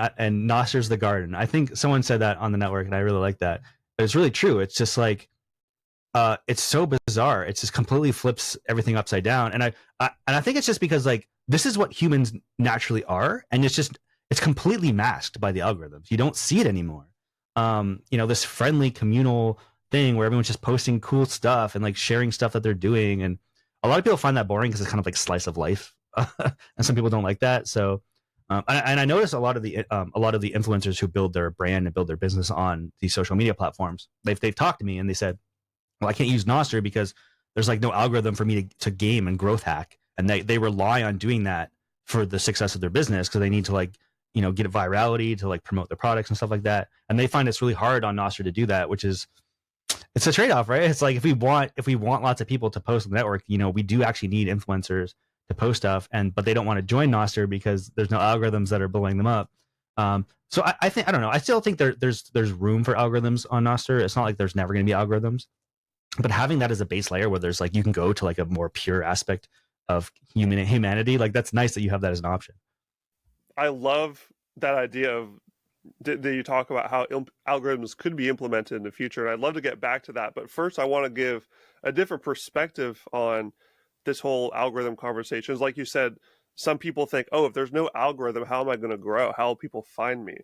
Nostr's the garden. I think someone said that on the network, and I really like that. But it's really true. It's just like, it's so bizarre. It just completely flips everything upside down. And I think it's just because like this is what humans naturally are, and it's completely masked by the algorithms. You don't see it anymore. This friendly communal thing where everyone's just posting cool stuff and like sharing stuff that they're doing, and a lot of people find that boring because it's kind of like slice of life, and some people don't like that. So, and I notice a lot of the influencers who build their brand and build their business on these social media platforms, they've talked to me and they said, well, I can't use Nostr because there's like no algorithm for me to game and growth hack, and they rely on doing that for the success of their business because they need to like get virality to like promote their products and stuff like that, and they find it's really hard on Nostr to do that, which is, it's a trade-off, right? It's like if we want lots of people to post on the network, we do actually need influencers to post stuff, but they don't want to join Nostr because there's no algorithms that are blowing them up. So I think, I don't know, I still think there's room for algorithms on Nostr. It's not like there's never going to be algorithms, but having that as a base layer where there's like you can go to like a more pure aspect of humanity, like that's nice that you have that as an option. I love that idea of that you talk about how algorithms could be implemented in the future, and I'd love to get back to that. But first, I want to give a different perspective on this whole algorithm conversation. Like you said, some people think, oh, if there's no algorithm, how am I going to grow? How will people find me?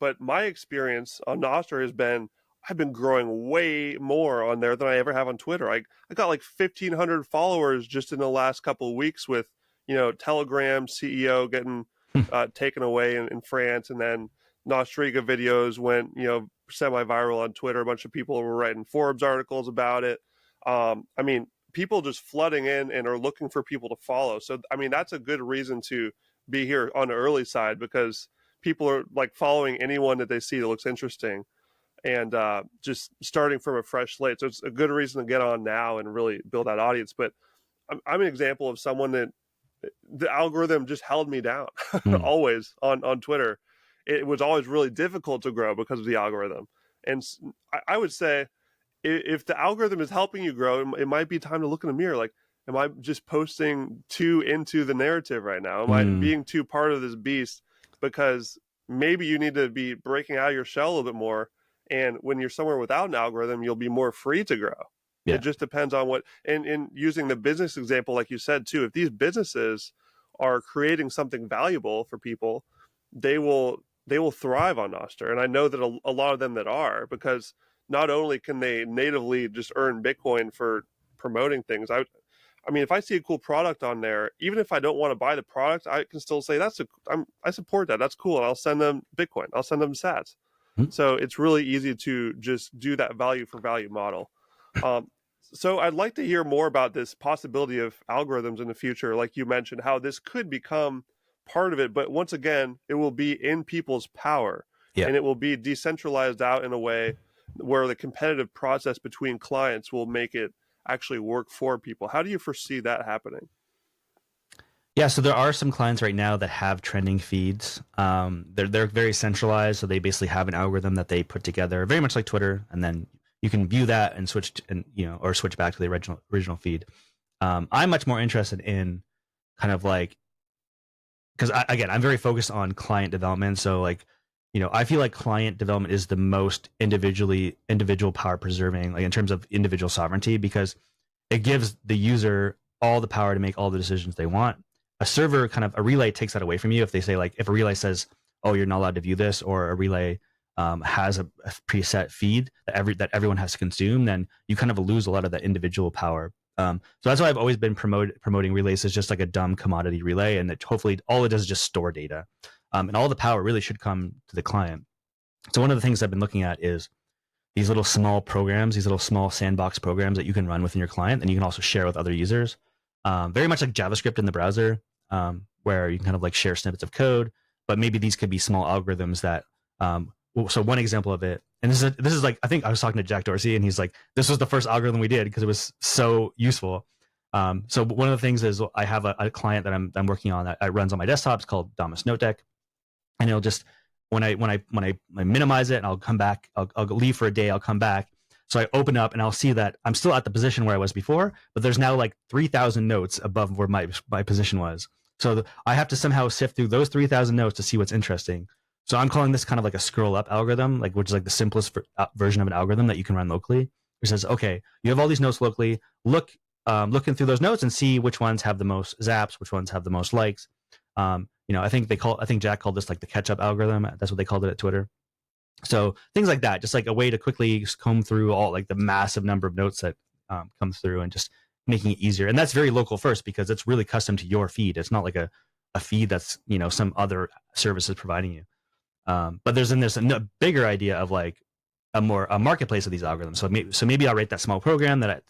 But my experience on Nostr has been, I've been growing way more on there than I ever have on Twitter. I got like 1,500 followers just in the last couple of weeks with, Telegram CEO getting taken away in France, and then Nostrega videos went, semi-viral on Twitter. A bunch of people were writing Forbes articles about it. I mean, people just flooding in and are looking for people to follow. So, I mean, that's a good reason to be here on the early side, because people are like following anyone that they see that looks interesting, and just starting from a fresh slate. So it's a good reason to get on now and really build that audience. But I'm an example of someone that the algorithm just held me down Mm. always on Twitter. It was always really difficult to grow because of the algorithm. And I would say if the algorithm is helping you grow, it might be time to look in the mirror. Like, am I just posting too into the narrative right now? Am I being too part of this beast? Because maybe you need to be breaking out of your shell a little bit more. And when you're somewhere without an algorithm, you'll be more free to grow. Yeah. It just depends on what, and using the business example, like you said too, if these businesses are creating something valuable for people, they will thrive on Nostr. And I know that a lot of them that are, because not only can they natively just earn Bitcoin for promoting things. I mean, if I see a cool product on there, even if I don't want to buy the product, I can still say I support that. That's cool. And I'll send them Bitcoin. I'll send them Sats. Mm. So it's really easy to just do that value for value model. So I'd like to hear more about this possibility of algorithms in the future, like you mentioned, how this could become part of it. But once again, it will be in people's power, Yeah. and it will be decentralized out in a way where the competitive process between clients will make it actually work for people. How do you foresee that happening? Yeah, so there are some clients right now that have trending feeds. They're very centralized, so they basically have an algorithm that they put together, very much like Twitter, and then you can view that and switch or switch back to the original feed. I'm much more interested in kind of like, because again, I'm very focused on client development. So like, I feel like client development is the most individual power preserving, like in terms of individual sovereignty, because it gives the user all the power to make all the decisions they want. A server, kind of a relay, takes that away from you. If they say, like, if a relay says, oh, you're not allowed to view this, or a relay has a preset feed that everyone has to consume, then you kind of lose a lot of that individual power. So that's why I've always been promoting relays as just like a dumb commodity relay, and that hopefully all it does is just store data, and all the power really should come to the client. So one of the things I've been looking at is these little small programs, these little small sandbox programs that you can run within your client, and you can also share with other users. Very much like JavaScript in the browser, where you can kind of like share snippets of code, but maybe these could be small algorithms that. So one example of it, and this is like, I think I was talking to Jack Dorsey, and he's like, this was the first algorithm we did because it was so useful. So one of the things is I have a client that I'm working on that runs on my desktop. It's called Damus Note Deck, and it'll just when I minimize it and I'll come back, I'll leave for a day, I'll come back. So I open up and I'll see that I'm still at the position where I was before, but there's now like 3,000 notes above where my position was. So I have to somehow sift through those 3,000 notes to see what's interesting. So I'm calling this kind of like a scroll up algorithm, like, which is like the simplest version of an algorithm that you can run locally. It says, okay, you have all these notes locally. Looking through those notes and see which ones have the most zaps, which ones have the most likes. I think Jack called this like the catch-up algorithm. That's what they called it at Twitter. So things like that, just like a way to quickly comb through all like the massive number of notes that comes through, and just making it easier. And that's very local first, because it's really custom to your feed. It's not like a feed that's some other service is providing you. But there's a bigger idea of like a marketplace of these algorithms. So maybe I'll write that small program that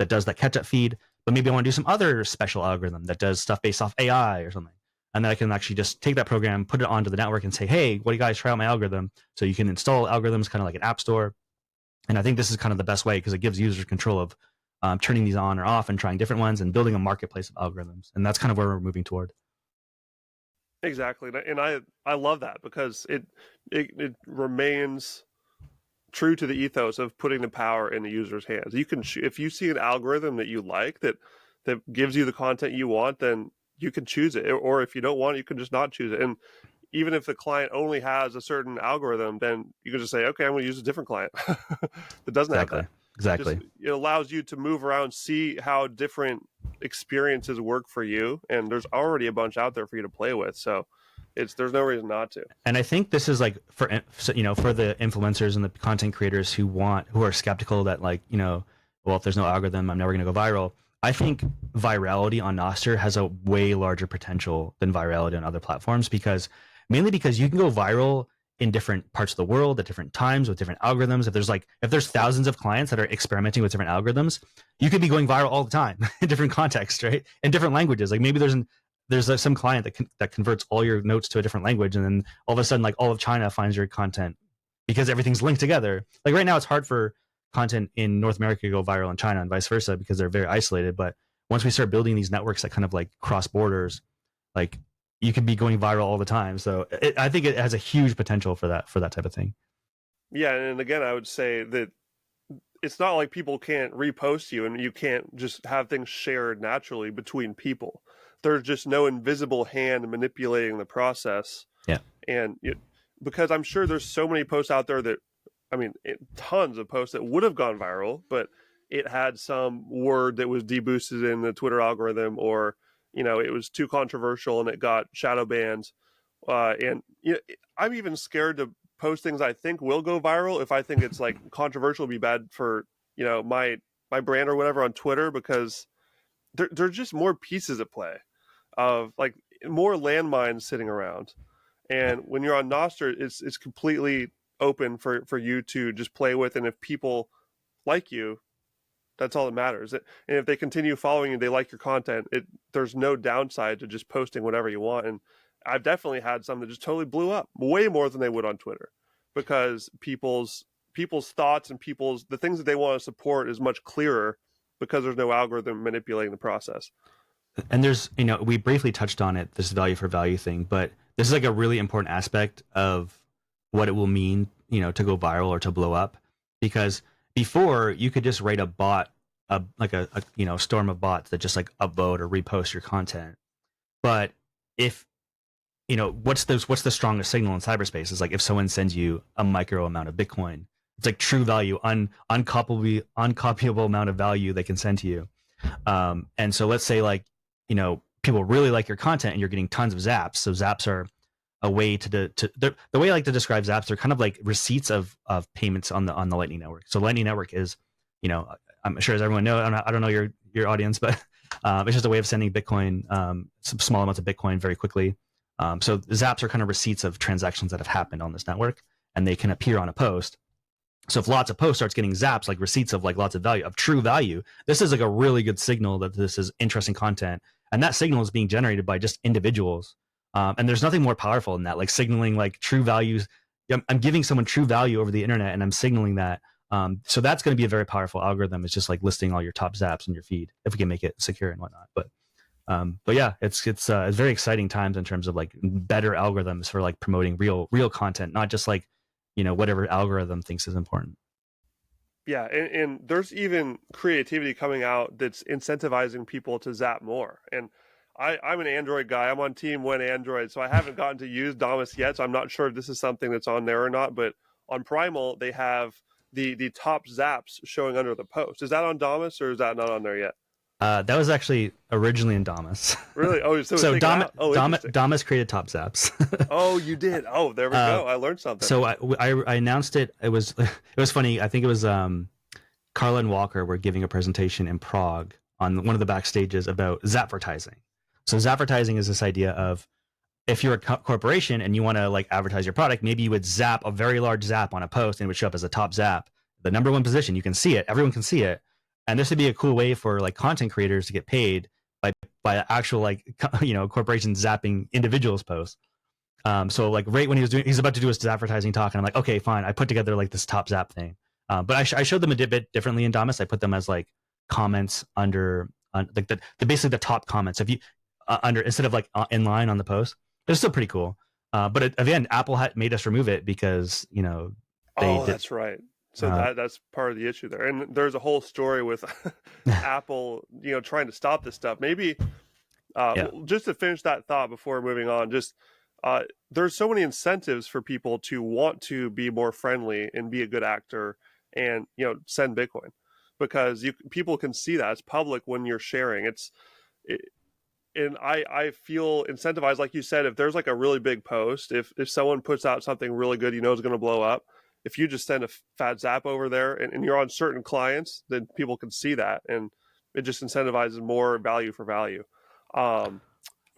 does that catch-up feed, but maybe I want to do some other special algorithm that does stuff based off AI or something. And then I can actually just take that program, put it onto the network, and say, hey, what do you guys try out my algorithm? So you can install algorithms kind of like an app store. And I think this is kind of the best way, because it gives users control of turning these on or off and trying different ones and building a marketplace of algorithms. And that's kind of where we're moving toward. Exactly. And I love that, because it remains true to the ethos of putting the power in the user's hands. You can, if you see an algorithm that you like that gives you the content you want, then you can choose it. Or if you don't want it, you can just not choose it. And even if the client only has a certain algorithm, then you can just say, okay, I'm going to use a different client that doesn't have that. Exactly. It allows you to move around, see how different experiences work for you, and there's already a bunch out there for you to play with. So there's no reason not to. And I think this is like for the influencers and the content creators who are skeptical that, like, well, if there's no algorithm, I'm never going to go viral. I think virality on Nostr has a way larger potential than virality on other platforms, mainly because you can go viral in different parts of the world at different times with different algorithms. If there's thousands of clients that are experimenting with different algorithms, you could be going viral all the time in different contexts, right? In different languages. Like maybe there's some client that converts all your notes to a different language, and then all of a sudden, like, all of China finds your content because everything's linked together. Like right now, it's hard for content in North America to go viral in China and vice versa, because they're very isolated. But once we start building these networks that kind of like cross borders, like you could be going viral all the time. So I think it has a huge potential for that type of thing. Yeah, and again, I would say that it's not like people can't repost you and you can't just have things shared naturally between people. There's just no invisible hand manipulating the process. Yeah. And because I'm sure there's so many posts out there that, I mean, tons of posts that would have gone viral, but it had some word that was deboosted in the Twitter algorithm, or, it was too controversial and it got shadow banned. And I'm even scared to post things I think will go viral if I think it's like controversial, be bad for my brand or whatever on Twitter, because there are just more pieces at play, of like more landmines sitting around. And when you're on Nostr, it's completely open for you to just play with, and if people like you, that's all that matters. And if they continue following you, they like your content, there's no downside to just posting whatever you want. And I've definitely had some that just totally blew up way more than they would on Twitter, because people's thoughts and the things that they want to support is much clearer, because there's no algorithm manipulating the process. And there's, we briefly touched on it, this value for value thing, but this is like a really important aspect of what it will mean, to go viral or to blow up. Because before, you could just write a bot, like a storm of bots that just like upvote or repost your content. But if, what's the strongest signal in cyberspace is like if someone sends you a micro amount of Bitcoin, it's like true value, uncopyable amount of value they can send to you. And so let's say like, people really like your content and you're getting tons of Zaps. So Zaps are a way the way I like to describe Zaps, they're kind of like receipts of payments on the Lightning Network. So Lightning Network is, I'm sure as everyone knows, I don't know your audience, but it's just a way of sending Bitcoin, some small amounts of Bitcoin very quickly. So Zaps are kind of receipts of transactions that have happened on this network, and they can appear on a post. So if lots of posts starts getting Zaps, like receipts of like lots of value, of true value, this is like a really good signal that this is interesting content. And that signal is being generated by just individuals. And there's nothing more powerful than that, like signaling like true values. I'm giving someone true value over the internet, and I'm signaling that. So that's going to be a very powerful algorithm. It's just like listing all your top Zaps in your feed, if we can make it secure and whatnot. But yeah, it's very exciting times in terms of like better algorithms for like promoting real content, not just like, whatever algorithm thinks is important. Yeah, and there's even creativity coming out that's incentivizing people to Zap more. And I'm an Android guy. I'm on Team When Android, so I haven't gotten to use Damus yet, so I'm not sure if this is something that's on there or not. But on Primal, they have the top Zaps showing under the post. Is that on Damus, or is that not on there yet? That was actually originally in Damus. Really? Oh, so Damus created top Zaps. Oh, you did. Oh, there we go. I learned something. So I announced it. It was funny. I think it was Carla and Walker were giving a presentation in Prague on one of the backstages about Zapvertising. So Zapvertising is this idea of, if you're a corporation and you want to like advertise your product, maybe you would zap a very large Zap on a post, and it would show up as a top Zap, the number one position. You can see it. Everyone can see it. And this would be a cool way for like content creators to get paid by actual like corporations zapping individuals' posts. So like right when he's about to do his advertising talk, and I'm like, okay, fine. I put together like this top Zap thing, but I showed them a bit differently in Damus. I put them as like comments under like the basically the top comments. If you under instead of like in line on the post, it's still pretty cool. But at the end, Apple made us remove it because that's right. So that's part of the issue there. And there's a whole story with Apple, trying to stop this stuff. Maybe just to finish that thought before moving on, just there's so many incentives for people to want to be more friendly and be a good actor and, send Bitcoin, because people can see that it's public when you're sharing. And I feel incentivized, like you said, if there's like a really big post, if someone puts out something really good, is going to blow up. If you just send a fat Zap over there and you're on certain clients, then people can see that, and it just incentivizes more value for value. Where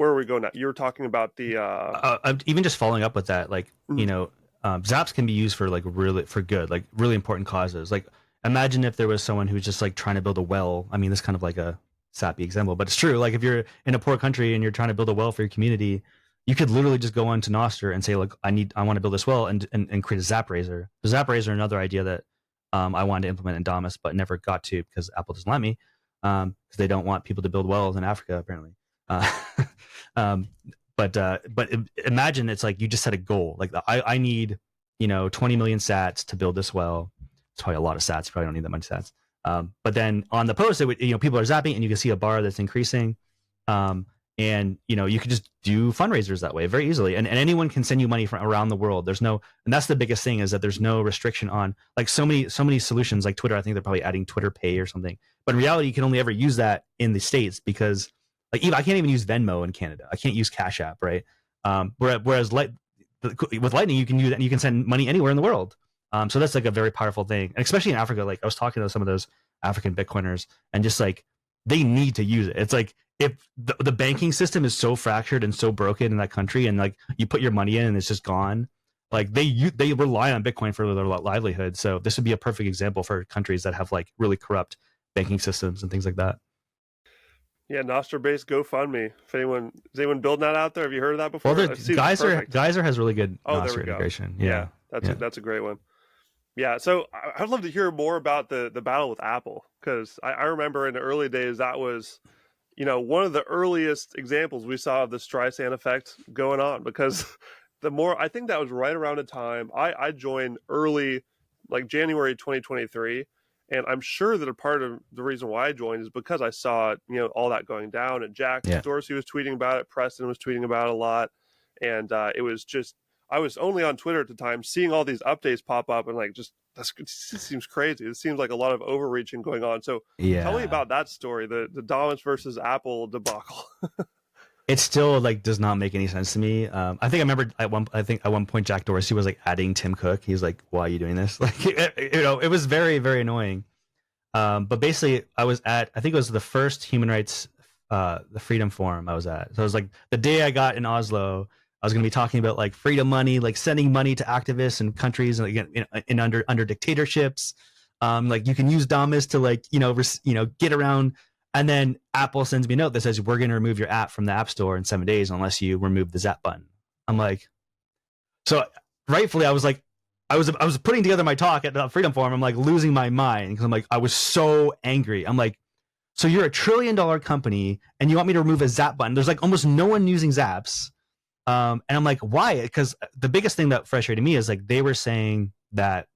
are we going now? You were talking about the even just following up with that, like Zaps can be used for like really important causes. Like imagine if there was someone who's just like trying to build a well. I mean, this is kind of like a sappy example, but it's true. Like if you're in a poor country and you're trying to build a well for your community, you could literally just go onto Nostr and say, look, I want to build this well, and create a Zap Raiser. The Zap Raiser, another idea that I wanted to implement in Damus, but never got to because Apple doesn't let me. because they don't want people to build wells in Africa apparently. Uh, um, but imagine it's like you just set a goal. Like I need 20 million sats to build this well. It's probably a lot of sats. You probably don't need that much sats. But then on the post, it would, people are zapping, and you can see a bar that's increasing. And you can just do fundraisers that way very easily, and anyone can send you money from around the world. There's no, and that's the biggest thing, is that there's no restriction on, like, so many solutions like Twitter. I think they're probably adding Twitter Pay or something, but in reality, you can only ever use that in the States, because like I can't even use Venmo in Canada. I can't use Cash App, right? Whereas with Lightning, you can use that, and you can send money anywhere in the world. So that's like a very powerful thing, and especially in Africa. Like I was talking to some of those African Bitcoiners, and just like they need to use it. It's like, if the banking system is so fractured and so broken in that country, and like you put your money in and it's just gone, like they rely on Bitcoin for their livelihood. So this would be a perfect example for countries that have like really corrupt banking systems and things like that. Yeah, Nostr-based GoFundMe. If anyone building that out there, have you heard of that before? Well, Geyser has really good Nostr integration. Yeah, that's a great one. Yeah, so I'd love to hear more about the battle with Apple, because I remember in the early days that was, one of the earliest examples we saw of the Streisand effect going on, because I think that was right around the time I joined early, like January 2023. And I'm sure that a part of the reason why I joined is because I saw, all that going down, and Jack Dorsey was tweeting about it. Preston was tweeting about it a lot. And it was just, I was only on Twitter at the time, seeing all these updates pop up, and like, this seems crazy. It seems like a lot of overreaching going on. So tell me about that story, the Damus versus Apple debacle. It still like does not make any sense to me. I think I remember at one point Jack Dorsey was like adding Tim Cook. He's like, "Why are you doing this?" Like, it was very, very annoying. But basically, I think it was the first human rights, the Freedom Forum I was at. So it was like the day I got in Oslo. I was going to be talking about like freedom money, like sending money to activists and countries, and again, under dictatorships. Like you can use Damus to like get around. And then Apple sends me a note that says, we're going to remove your app from the App Store in 7 days unless you remove the Zap button. I'm like, so rightfully, I was putting together my talk at the Freedom Forum. I'm like losing my mind, because I'm like, I was so angry. I'm like, so you're $1 trillion company and you want me to remove a Zap button? There's like almost no one using Zaps. And I'm like, why? Because the biggest thing that frustrated me is like they were saying that,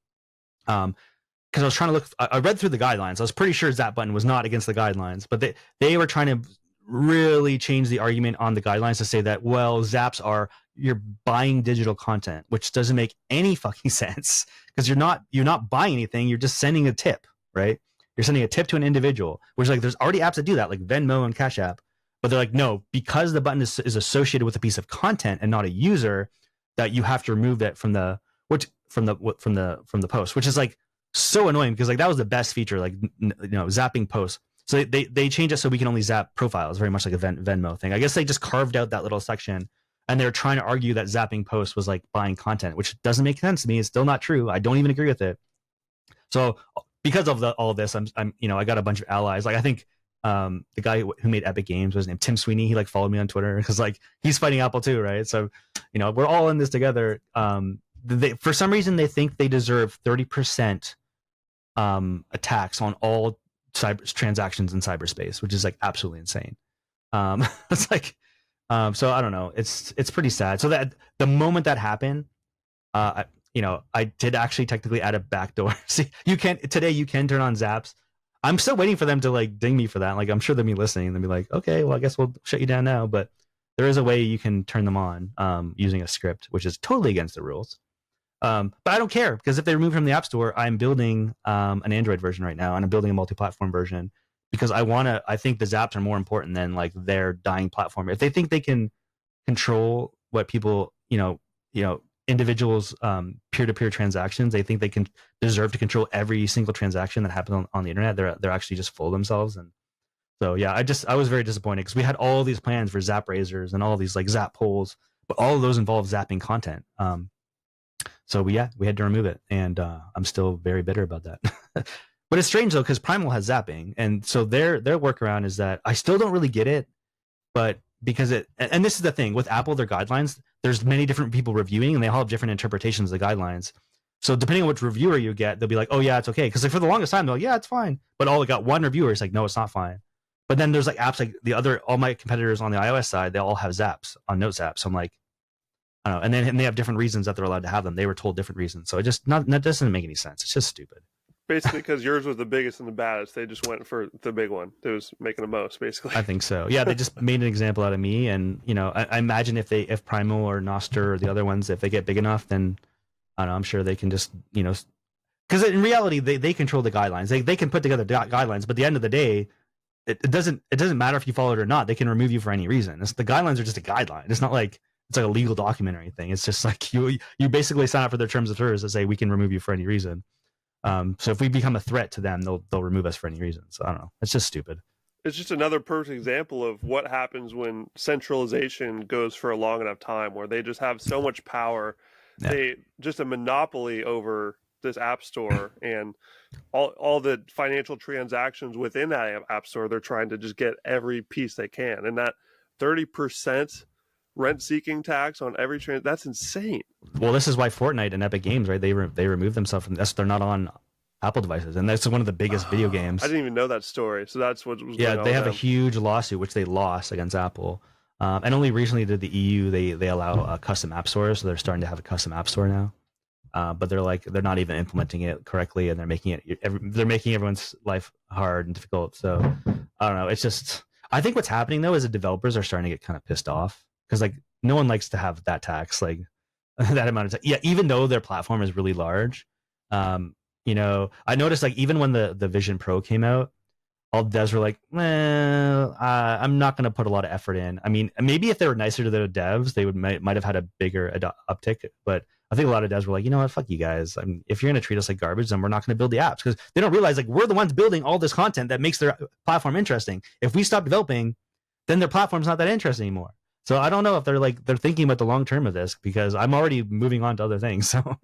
because I was trying to look, I read through the guidelines. I was pretty sure Zap button was not against the guidelines, but they were trying to really change the argument on the guidelines to say that, well, Zaps you're buying digital content, which doesn't make any fucking sense, because you're not buying anything. You're just sending a tip, right? You're sending a tip to an individual, which like there's already apps that do that, like Venmo and Cash App. But they're like, no, because the button is associated with a piece of content and not a user, that you have to remove that from the post, which is like so annoying, because like that was the best feature, like zapping posts. So they changed it so we can only zap profiles, very much like a Venmo thing. I guess they just carved out that little section, and they're trying to argue that zapping posts was like buying content, which doesn't make sense to me. It's still not true. I don't even agree with it. So because of all of this, I'm I got a bunch of allies. Like I think the guy who made Epic Games was named Tim Sweeney. He like followed me on Twitter, because like he's fighting Apple too, right? So we're all in this together. For some reason they think they deserve 30% attacks on all cyber transactions in cyberspace, which is like absolutely insane. It's like so I don't know. It's pretty sad. So that the moment that happened, I did actually technically add a backdoor. See, you can turn on Zaps. I'm still waiting for them to like ding me for that. Like I'm sure they'll be listening and they'll be like, okay, well I guess we'll shut you down now. But there is a way you can turn them on using a script, which is totally against the rules. But I don't care, because if they remove from the App Store, I'm building an Android version right now, and I'm building a multi-platform version, because I think the Zaps are more important than like their dying platform. If they think they can control what people, individuals, peer-to-peer transactions, they think they can deserve to control every single transaction that happens on the internet. They're actually just fool themselves. And so yeah, I was very disappointed, because we had all these plans for Zap razors and all these like Zap polls, but all of those involve zapping content. So we had to remove it, and I'm still very bitter about that. But it's strange though, because Primal has zapping, and so their workaround is that I still don't really get it, but because and this is the thing with Apple, their guidelines, there's many different people reviewing, and they all have different interpretations of the guidelines. So depending on which reviewer you get, they'll be like, oh yeah, it's okay. Because like for the longest time, they're like, yeah, it's fine. But all got one reviewer is like, no, it's not fine. But then there's like apps like all my competitors on the iOS side, they all have Zaps on Note Zaps. So I'm like, I don't know. And they have different reasons that they're allowed to have them. They were told different reasons. So it just that doesn't make any sense. It's just stupid. Basically, because yours was the biggest and the baddest, they just went for the big one. It was making the most, basically. I think so. Yeah, they just made an example out of me, and I imagine if Primal or Nostr or the other ones, if they get big enough, then I don't know. I'm sure they can just because in reality they control the guidelines. They can put together guidelines, but at the end of the day, it doesn't matter if you follow it or not. They can remove you for any reason. The guidelines are just a guideline. It's not like it's like a legal document or anything. It's just like you basically sign up for their terms of service that say we can remove you for any reason. So if we become a threat to them, they'll remove us for any reason. So I don't know. It's just stupid. It's just another perfect example of what happens when centralization goes for a long enough time, where they just have so much power. Yeah. They just a monopoly over this app store and all the financial transactions within that app store. They're trying to just get every piece they can, and that 30% rent-seeking tax on every that's insane. Well, this is why Fortnite and Epic Games, right? They removed themselves from this. They're not on Apple devices, and that's one of the biggest video games. I didn't even know that story. So that's what was going on. They have a huge lawsuit which they lost against Apple, and only recently did the EU they allow custom app stores, so they're starting to have a custom app store now. But they're not even implementing it correctly, and they're making everyone's life hard and difficult. So I don't know. It's just I think what's happening though is the developers are starting to get kind of pissed off because like no one likes to have that tax like that amount of time. Yeah, even though their platform is really large. I noticed like even when the Vision Pro came out, all the devs were like, well, I'm not going to put a lot of effort in. I mean, maybe if they were nicer to the devs, they might have had a bigger uptick. But I think a lot of devs were like, you know what, fuck you guys. I mean, if you're going to treat us like garbage, then we're not going to build the apps because they don't realize like we're the ones building all this content that makes their platform interesting. If we stop developing, then their platform's not that interesting anymore. So I don't know if they're thinking about the long term of this because I'm already moving on to other things. So.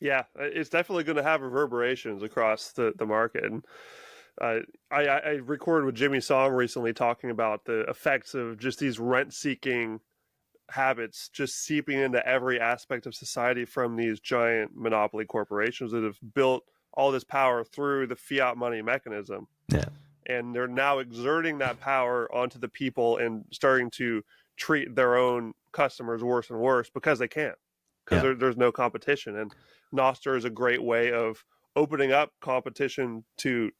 Yeah, it's definitely going to have reverberations across the market. And I recorded with Jimmy Song recently talking about the effects of just these rent-seeking habits just seeping into every aspect of society from these giant monopoly corporations that have built all this power through the fiat money mechanism. Yeah. And they're now exerting that power onto the people and starting to treat their own customers worse and worse because they can't. Because there's no competition. And Nostr is a great way of opening up competition to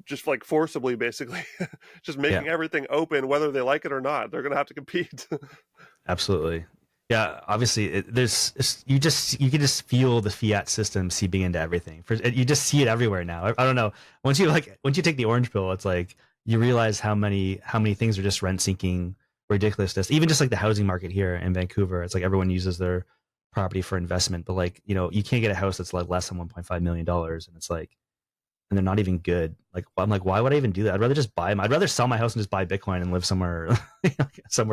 just like forcibly, basically, just making everything open, whether they like it or not. They're going to have to compete. Absolutely. Yeah, obviously, you can just feel the fiat system seeping into everything. You just see it everywhere now. I don't know. Once you take the orange pill, it's like you realize how many things are just rent sinking ridiculousness. Even just like the housing market here in Vancouver, it's like everyone uses their property for investment, but like you can't get a house that's like less than $1.5 million, and it's like, and they're not even good. Like I'm like, why would I even do that? I'd rather just buy them. I'd rather sell my house and just buy Bitcoin and live somewhere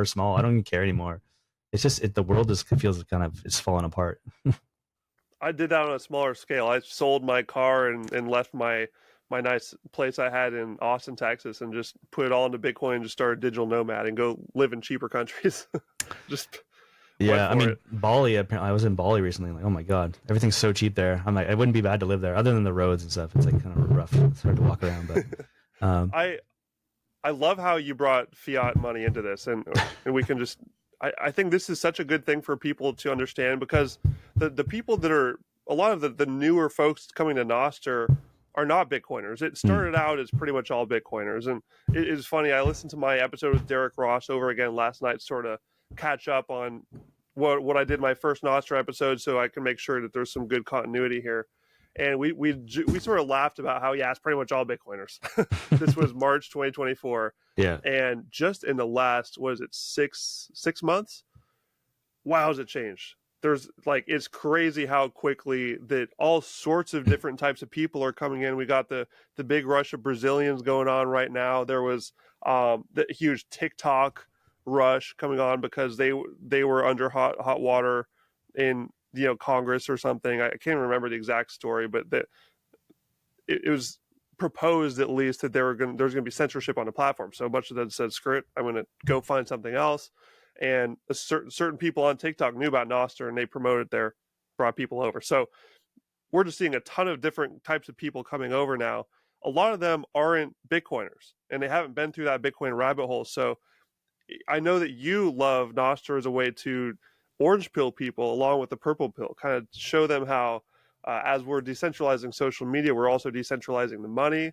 small. I don't even care anymore. It's just the world just feels kind of it's falling apart. I did that on a smaller scale. I sold my car and left my nice place I had in Austin, Texas, and just put it all into Bitcoin and just started digital nomad and go live in cheaper countries. I mean, Bali, apparently, I was in Bali recently. Like, oh my God, everything's so cheap there. I'm like, it wouldn't be bad to live there, other than the roads and stuff. It's like kind of rough. It's hard to walk around, but I love how you brought fiat money into this, and we can just. I think this is such a good thing for people to understand because the people that are a lot of the newer folks coming to Nostr are not Bitcoiners. It started out as pretty much all Bitcoiners, and it is funny. I listened to my episode with Derek Ross over again last night, sort of catch up on what I did my first Nostr episode, so I can make sure that there's some good continuity here. And we sort of laughed about how it's pretty much all Bitcoiners. This was March 2024. Yeah. And just in the last, what is it, six months? Wow, has it changed? There's like, it's crazy how quickly that all sorts of different types of people are coming in. We got the big rush of Brazilians going on right now. There was the huge TikTok rush coming on because they were under hot water in Congress or something. I can't remember the exact story, but that it was proposed at least that there's going to be censorship on the platform. So a bunch of them said, screw it, I'm going to go find something else. And certain people on TikTok knew about Nostr and they promoted their brought people over. So we're just seeing a ton of different types of people coming over now. A lot of them aren't Bitcoiners, and they haven't been through that Bitcoin rabbit hole. So I know that you love Nostr as a way to orange pill people along with the purple pill, kind of show them how, as we're decentralizing social media, we're also decentralizing the money,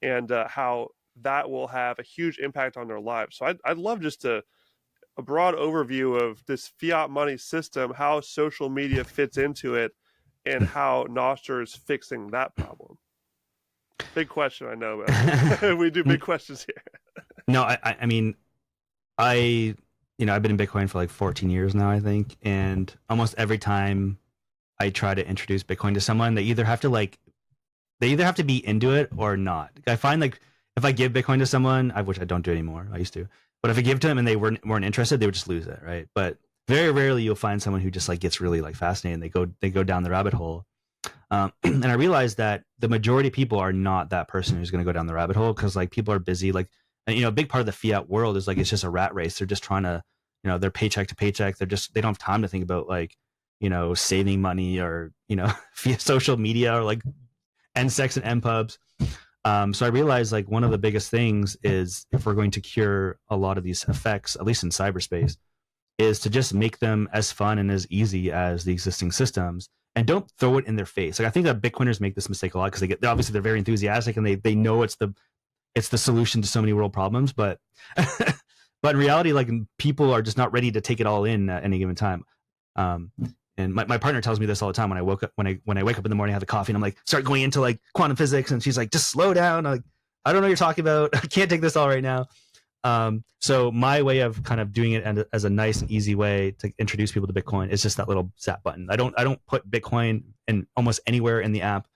and how that will have a huge impact on their lives. So I'd love just a broad overview of this fiat money system, how social media fits into it, and how Nostr is fixing that problem. Big question, I know, but we do big questions here. No, I mean, I've been in Bitcoin for like 14 years now, I think, and almost every time I try to introduce Bitcoin to someone, they either have to be into it or not. I find like if I give Bitcoin to someone, which I don't do anymore, I used to, but if I give to them and they weren't interested, they would just lose it, right? But very rarely you'll find someone who just like gets really like fascinated and they go down the rabbit hole. And I realized that the majority of people are not that person who's going to go down the rabbit hole, because like people are busy. Like, and, a big part of the fiat world is like it's just a rat race. They're just trying to, they're paycheck to paycheck. They don't have time to think about like, saving money or via social media or like NSEX and MPubs. So I realized like one of the biggest things is, if we're going to cure a lot of these effects, at least in cyberspace, is to just make them as fun and as easy as the existing systems, and don't throw it in their face. Like I think that Bitcoiners make this mistake a lot because obviously they're very enthusiastic and they know it's the solution to so many world problems, but but in reality, like people are just not ready to take it all in at any given time. And my partner tells me this all the time when I wake up in the morning, I have a coffee, and I'm like, start going into like quantum physics, and she's like, just slow down. I'm like, I don't know what you're talking about. I can't take this all right now. So my way of kind of doing it as a nice and easy way to introduce people to Bitcoin is just that little Zap button. I don't put Bitcoin in almost anywhere in the app.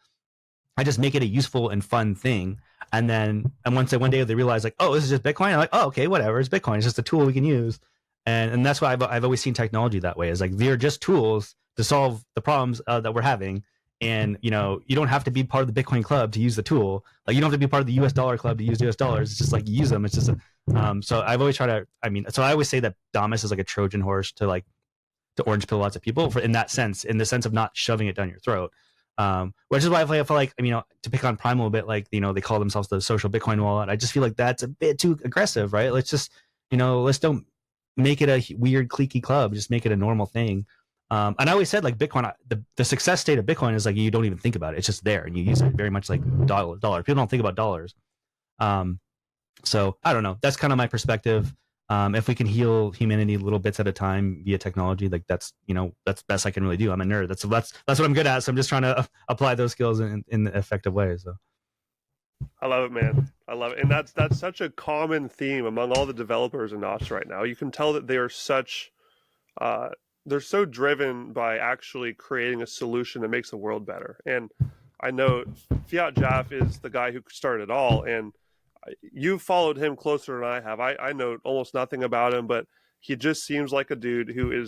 I just make it a useful and fun thing. And once one day they realize like, oh, this is just Bitcoin. I'm like, oh, okay, whatever. It's Bitcoin. It's just a tool we can use. And that's why I've always seen technology that way. Is like they're just tools to solve the problems that we're having. And you don't have to be part of the Bitcoin club to use the tool. Like you don't have to be part of the US dollar club to use US dollars. It's just like you use them. It's just so I've always tried to. So I always say that Damus is like a Trojan horse to orange pill lots of people in that sense, in the sense of not shoving it down your throat. Which is why I feel like, to pick on Prime a little bit, like, they call themselves the social Bitcoin wallet. I just feel like that's a bit too aggressive, right? Let's just, let's don't make it a weird cliquey club. Just make it a normal thing. And I always said like Bitcoin, the success state of Bitcoin is like, you don't even think about it. It's just there and you use it very much like dollar. People don't think about dollars. So I don't know. That's kind of my perspective. If we can heal humanity little bits at a time via technology, like that's the best I can really do. I'm a nerd. That's what I'm good at. So I'm just trying to apply those skills in effective ways. So I love it, man. I love it. And that's such a common theme among all the developers in Nostr right now. You can tell that they are they're so driven by actually creating a solution that makes the world better. And I know Fiat Jaff is the guy who started it all, and you've followed him closer than I have. I know almost nothing about him, but he just seems like a dude who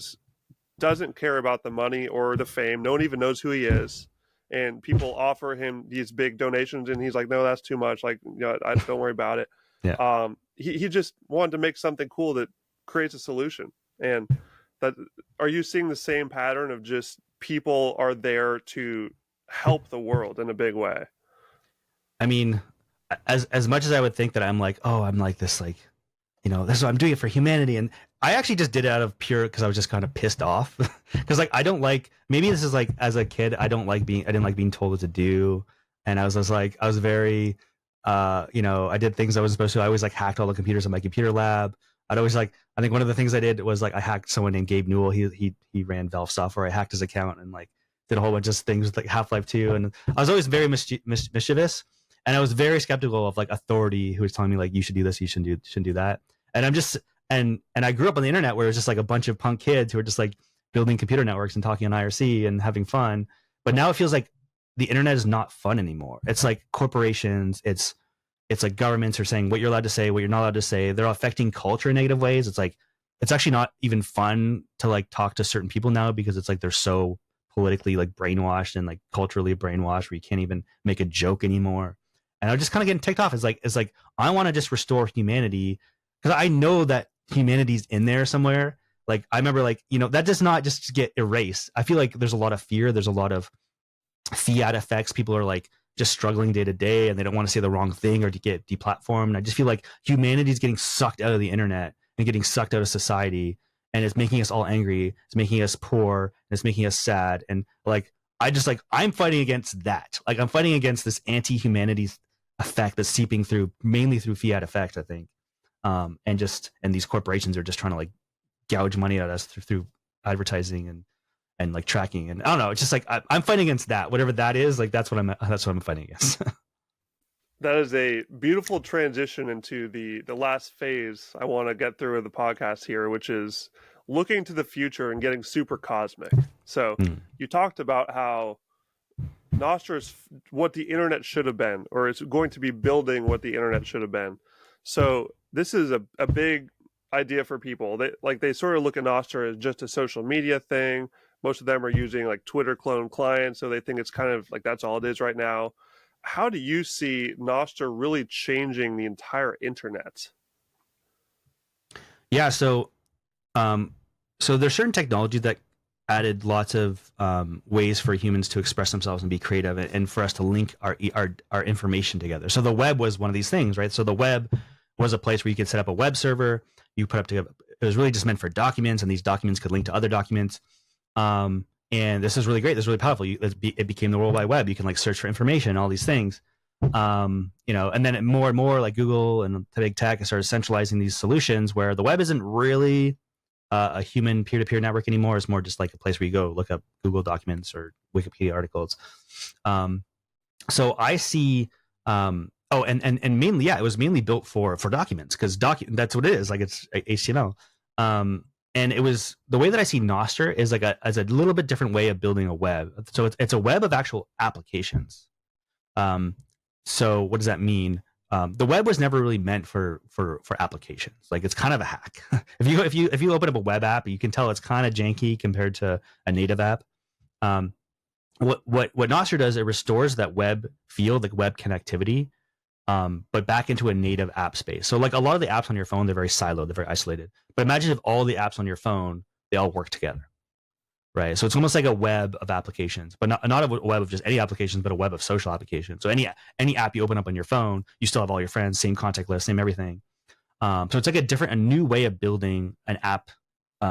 doesn't care about the money or the fame. No one even knows who he is. And people offer him these big donations, and he's like, no, that's too much. Like, I don't worry about it. Yeah. He just wanted to make something cool that creates a solution. And are you seeing the same pattern of just people are there to help the world in a big way? I mean, as much as I would think that I'm like, oh, I'm like this, like, this is what I'm doing it for humanity. And I actually just did it out of pure, because I was just kind of pissed off. Because like, I don't like, maybe this is like, as a kid, I didn't like being told what to do. And I was very, I did things I was supposed to. I always like hacked all the computers in my computer lab. I'd always I think one of the things I did was like, I hacked someone named Gabe Newell. He ran Valve software. I hacked his account and like did a whole bunch of things with like Half-Life 2. And I was always very mischievous. And I was very skeptical of like authority who was telling me like, you should do this, you shouldn't do that. And I'm just, and I grew up on the internet where it was just like a bunch of punk kids who were just like building computer networks and talking on IRC and having fun. But now it feels like the internet is not fun anymore. It's like corporations, it's like governments are saying what you're allowed to say, what you're not allowed to say. They're affecting culture in negative ways. It's like, it's actually not even fun to like talk to certain people now, because it's like they're so politically like brainwashed and like culturally brainwashed where you can't even make a joke anymore. And I'm just kind of getting ticked off. It's like I want to just restore humanity, because I know that humanity's in there somewhere, Like I remember, like, that does not just get erased. I feel like there's a lot of fear. There's a lot of fiat effects. People are like just struggling day to day, and they don't want to say the wrong thing or to get deplatformed. And I just feel like humanity is getting sucked out of the internet and getting sucked out of society, and it's making us all angry. It's making us poor, and it's making us sad. And like I'm fighting against that. Like I'm fighting against this anti-humanity effect that's seeping through mainly through fiat effects, I think. And these corporations are just trying to like gouge money at us through advertising and like tracking, and I don't know. It's just like I'm fighting against that, whatever that is. Like that's what I'm fighting against. That is a beautiful transition into the last phase I want to get through of the podcast here, which is looking to the future and getting super cosmic. So you talked about how Nostr is what the internet should have been, or it's going to be building what the internet should have been. So this is a big idea for people. They sort of look at Nostr as just a social media thing. Most of them are using like Twitter clone clients, so they think it's kind of like that's all it is right now. How do you see Nostr really changing the entire internet? Yeah, so there's certain technology that added lots of ways for humans to express themselves and be creative, and for us to link our information together. So the web was one of these things, right? So the web was a place where you could set up a web server. You put up together. It was really just meant for documents, and these documents could link to other documents. And this is really great. This is really powerful. It became the World Wide Web. You can like search for information, all these things. And then more and more like Google and the big tech started centralizing these solutions where the web isn't really a human peer-to-peer network anymore. It's more just like a place where you go look up Google documents or Wikipedia articles. So I see. And mainly, yeah, it was mainly built for documents because that's what it is. Like it's HTML. And it was the way that I see Nostr is like as a little bit different way of building a web. So it's a web of actual applications. So what does that mean? The web was never really meant for applications. Like it's kind of a hack. if you open up a web app, you can tell it's kind of janky compared to a native app. What Nostr does, it restores that web feel, like web connectivity, but back into a native app space. So like a lot of the apps on your phone, they're very siloed, they're very isolated. But imagine if all the apps on your phone, they all work together, right? So it's almost like a web of applications, but not a web of just any applications, but a web of social applications. So any app you open up on your phone, you still have all your friends, same contact list, same everything. So it's like a new way of building an app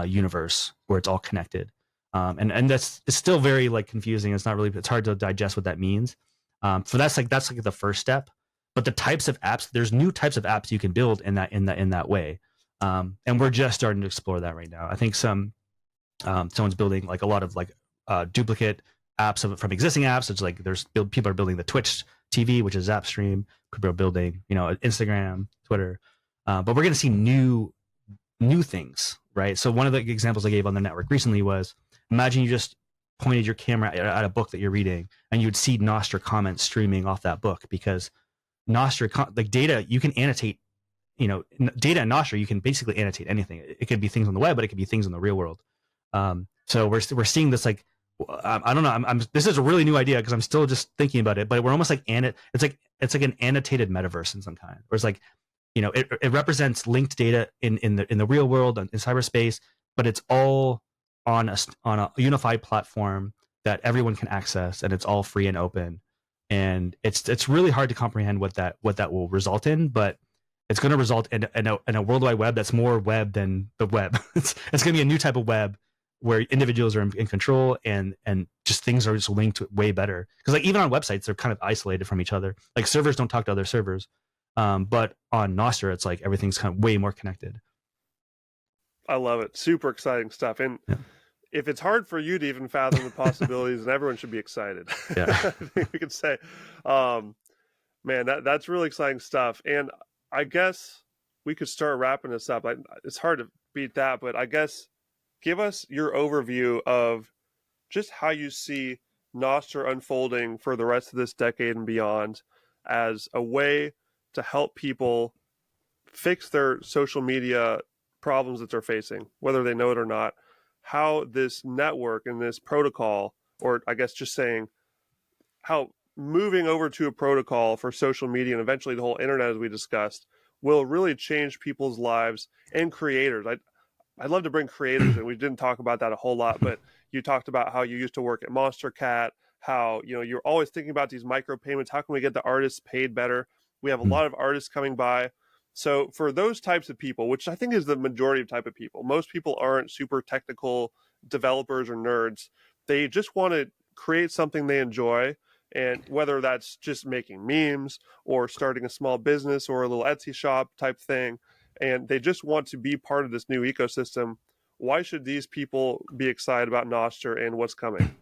universe where it's all connected. And it's still very like confusing. It's hard to digest what that means. So that's like the first step. But the types of apps, there's new types of apps you can build in that way. And we're just starting to explore that right now. I think someone's building like a lot of like duplicate apps from existing apps. It's like people are building the Twitch TV, which is Zaps stream. People are building, Instagram, Twitter. But we're going to see new things, right? So one of the examples I gave on the network recently was, imagine you just pointed your camera at a book that you're reading, and you would see Nostr comments streaming off that book, because Nostr, like data, you can annotate, data in Nostr, you can basically annotate anything. It could be things on the web, but it could be things in the real world. So we're seeing this like, I don't know. This is a really new idea because I'm still just thinking about it, but we're almost like it's like an annotated metaverse in some kind, where it's like, it represents linked data in the real world in cyberspace, but it's all on a unified platform that everyone can access, and it's all free and open. And it's really hard to comprehend what that will result in, but it's going to result in a World Wide Web that's more web than the web. It's going to be a new type of web where individuals are in control, and just things are just linked way better. Because like even on websites, they're kind of isolated from each other. Like servers don't talk to other servers, but on Nostr, it's like everything's kind of way more connected. I love it. Super exciting stuff. And yeah. If it's hard for you to even fathom the possibilities, then everyone should be excited. Yeah. I think we could say, man, that's really exciting stuff. And I guess we could start wrapping this up. It's hard to beat that, but I guess give us your overview of just how you see Nostr unfolding for the rest of this decade and beyond as a way to help people fix their social media problems that they're facing, whether they know it or not. How this network and this protocol, or I guess just saying how moving over to a protocol for social media and eventually the whole internet, as we discussed, will really change people's lives and creators. I'd love to bring creators in. We didn't talk about that a whole lot, but you talked about how you used to work at Monster Cat, how you're always thinking about these micropayments. How can we get the artists paid better? We have a lot of artists coming by. So for those types of people, which I think is the majority of type of people, most people aren't super technical developers or nerds. They just want to create something they enjoy, and whether that's just making memes or starting a small business or a little Etsy shop type thing, and they just want to be part of this new ecosystem. Why should these people be excited about Nostr and what's coming?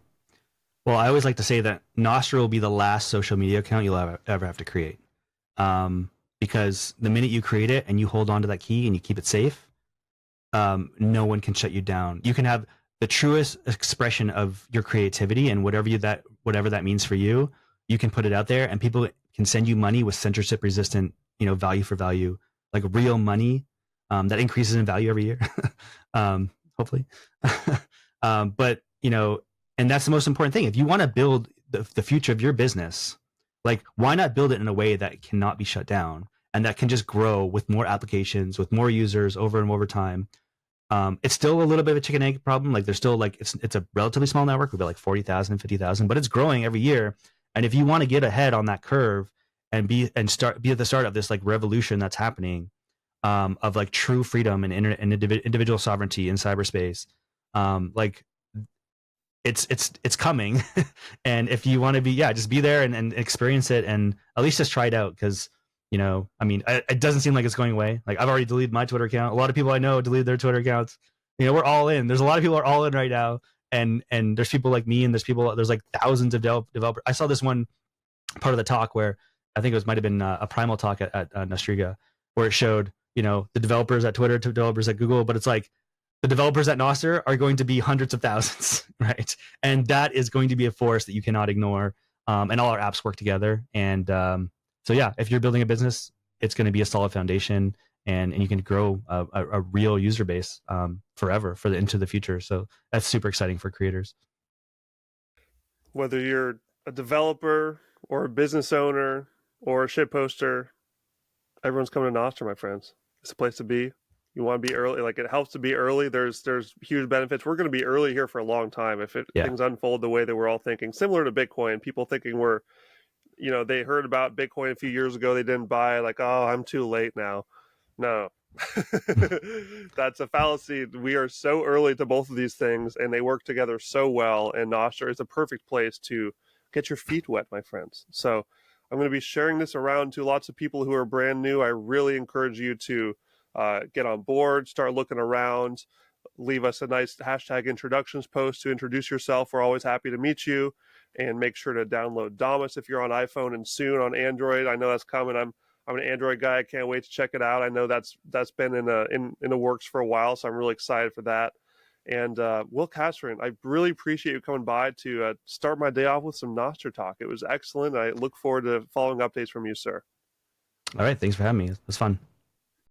Well, I always like to say that Nostr will be the last social media account you'll ever have to create. Because the minute you create it and you hold on to that key and you keep it safe, no one can shut you down. You can have the truest expression of your creativity and whatever that means for you. You can put it out there, and people can send you money with censorship resistant, value for value, like real money that increases in value every year, hopefully. But and that's the most important thing. If you want to build the future of your business, like, why not build it in a way that cannot be shut down and that can just grow with more applications, with more users over and over time? It's still a little bit of a chicken egg problem. Like, there's still like it's a relatively small network. We've got like 40,000, 50,000, but it's growing every year. And if you want to get ahead on that curve and be at the start of this like revolution that's happening, of like true freedom and individual sovereignty in cyberspace, like it's coming. And if you want to be, just be there and experience it, and at least just try it out. Because it doesn't seem like it's going away. Like, I've already deleted my Twitter account. A lot of people I know deleted their Twitter accounts. We're all in. There's a lot of people are all in right now, and there's people like me, and there's like thousands of developers. I saw this one part of the talk where I think might have been a primal talk at Nostrega, where it showed the developers at Twitter to developers at Google, but it's like the developers at Nostr are going to be hundreds of thousands, right? And that is going to be a force that you cannot ignore. And all our apps work together. And so yeah, if you're building a business, it's going to be a solid foundation, and you can grow a real user base forever into the future. So that's super exciting for creators. Whether you're a developer or a business owner or a shit poster, everyone's coming to Nostr, my friends. It's a place to be. You want to be early. Like, it helps to be early. There's huge benefits. We're going to be early here for a long time if things unfold the way that we're all thinking. Similar to Bitcoin, people thinking they heard about Bitcoin a few years ago, they didn't buy. Like, oh, I'm too late now. No, that's a fallacy. We are so early to both of these things, and they work together so well. And Nostr is a perfect place to get your feet wet, my friends. So I'm going to be sharing this around to lots of people who are brand new. I really encourage you to get on board, start looking around, leave us a nice hashtag introductions post to introduce yourself. We're always happy to meet you. And make sure to download Damus if you're on iPhone, and soon on Android. I know that's coming. I'm an Android guy. I can't wait to check it out. I know that's been in the works for a while, so I'm really excited for that. And Will Casarin, I really appreciate you coming by to start my day off with some Nostr talk. It was excellent. I look forward to following updates from you, sir. All right, thanks for having me. It was fun.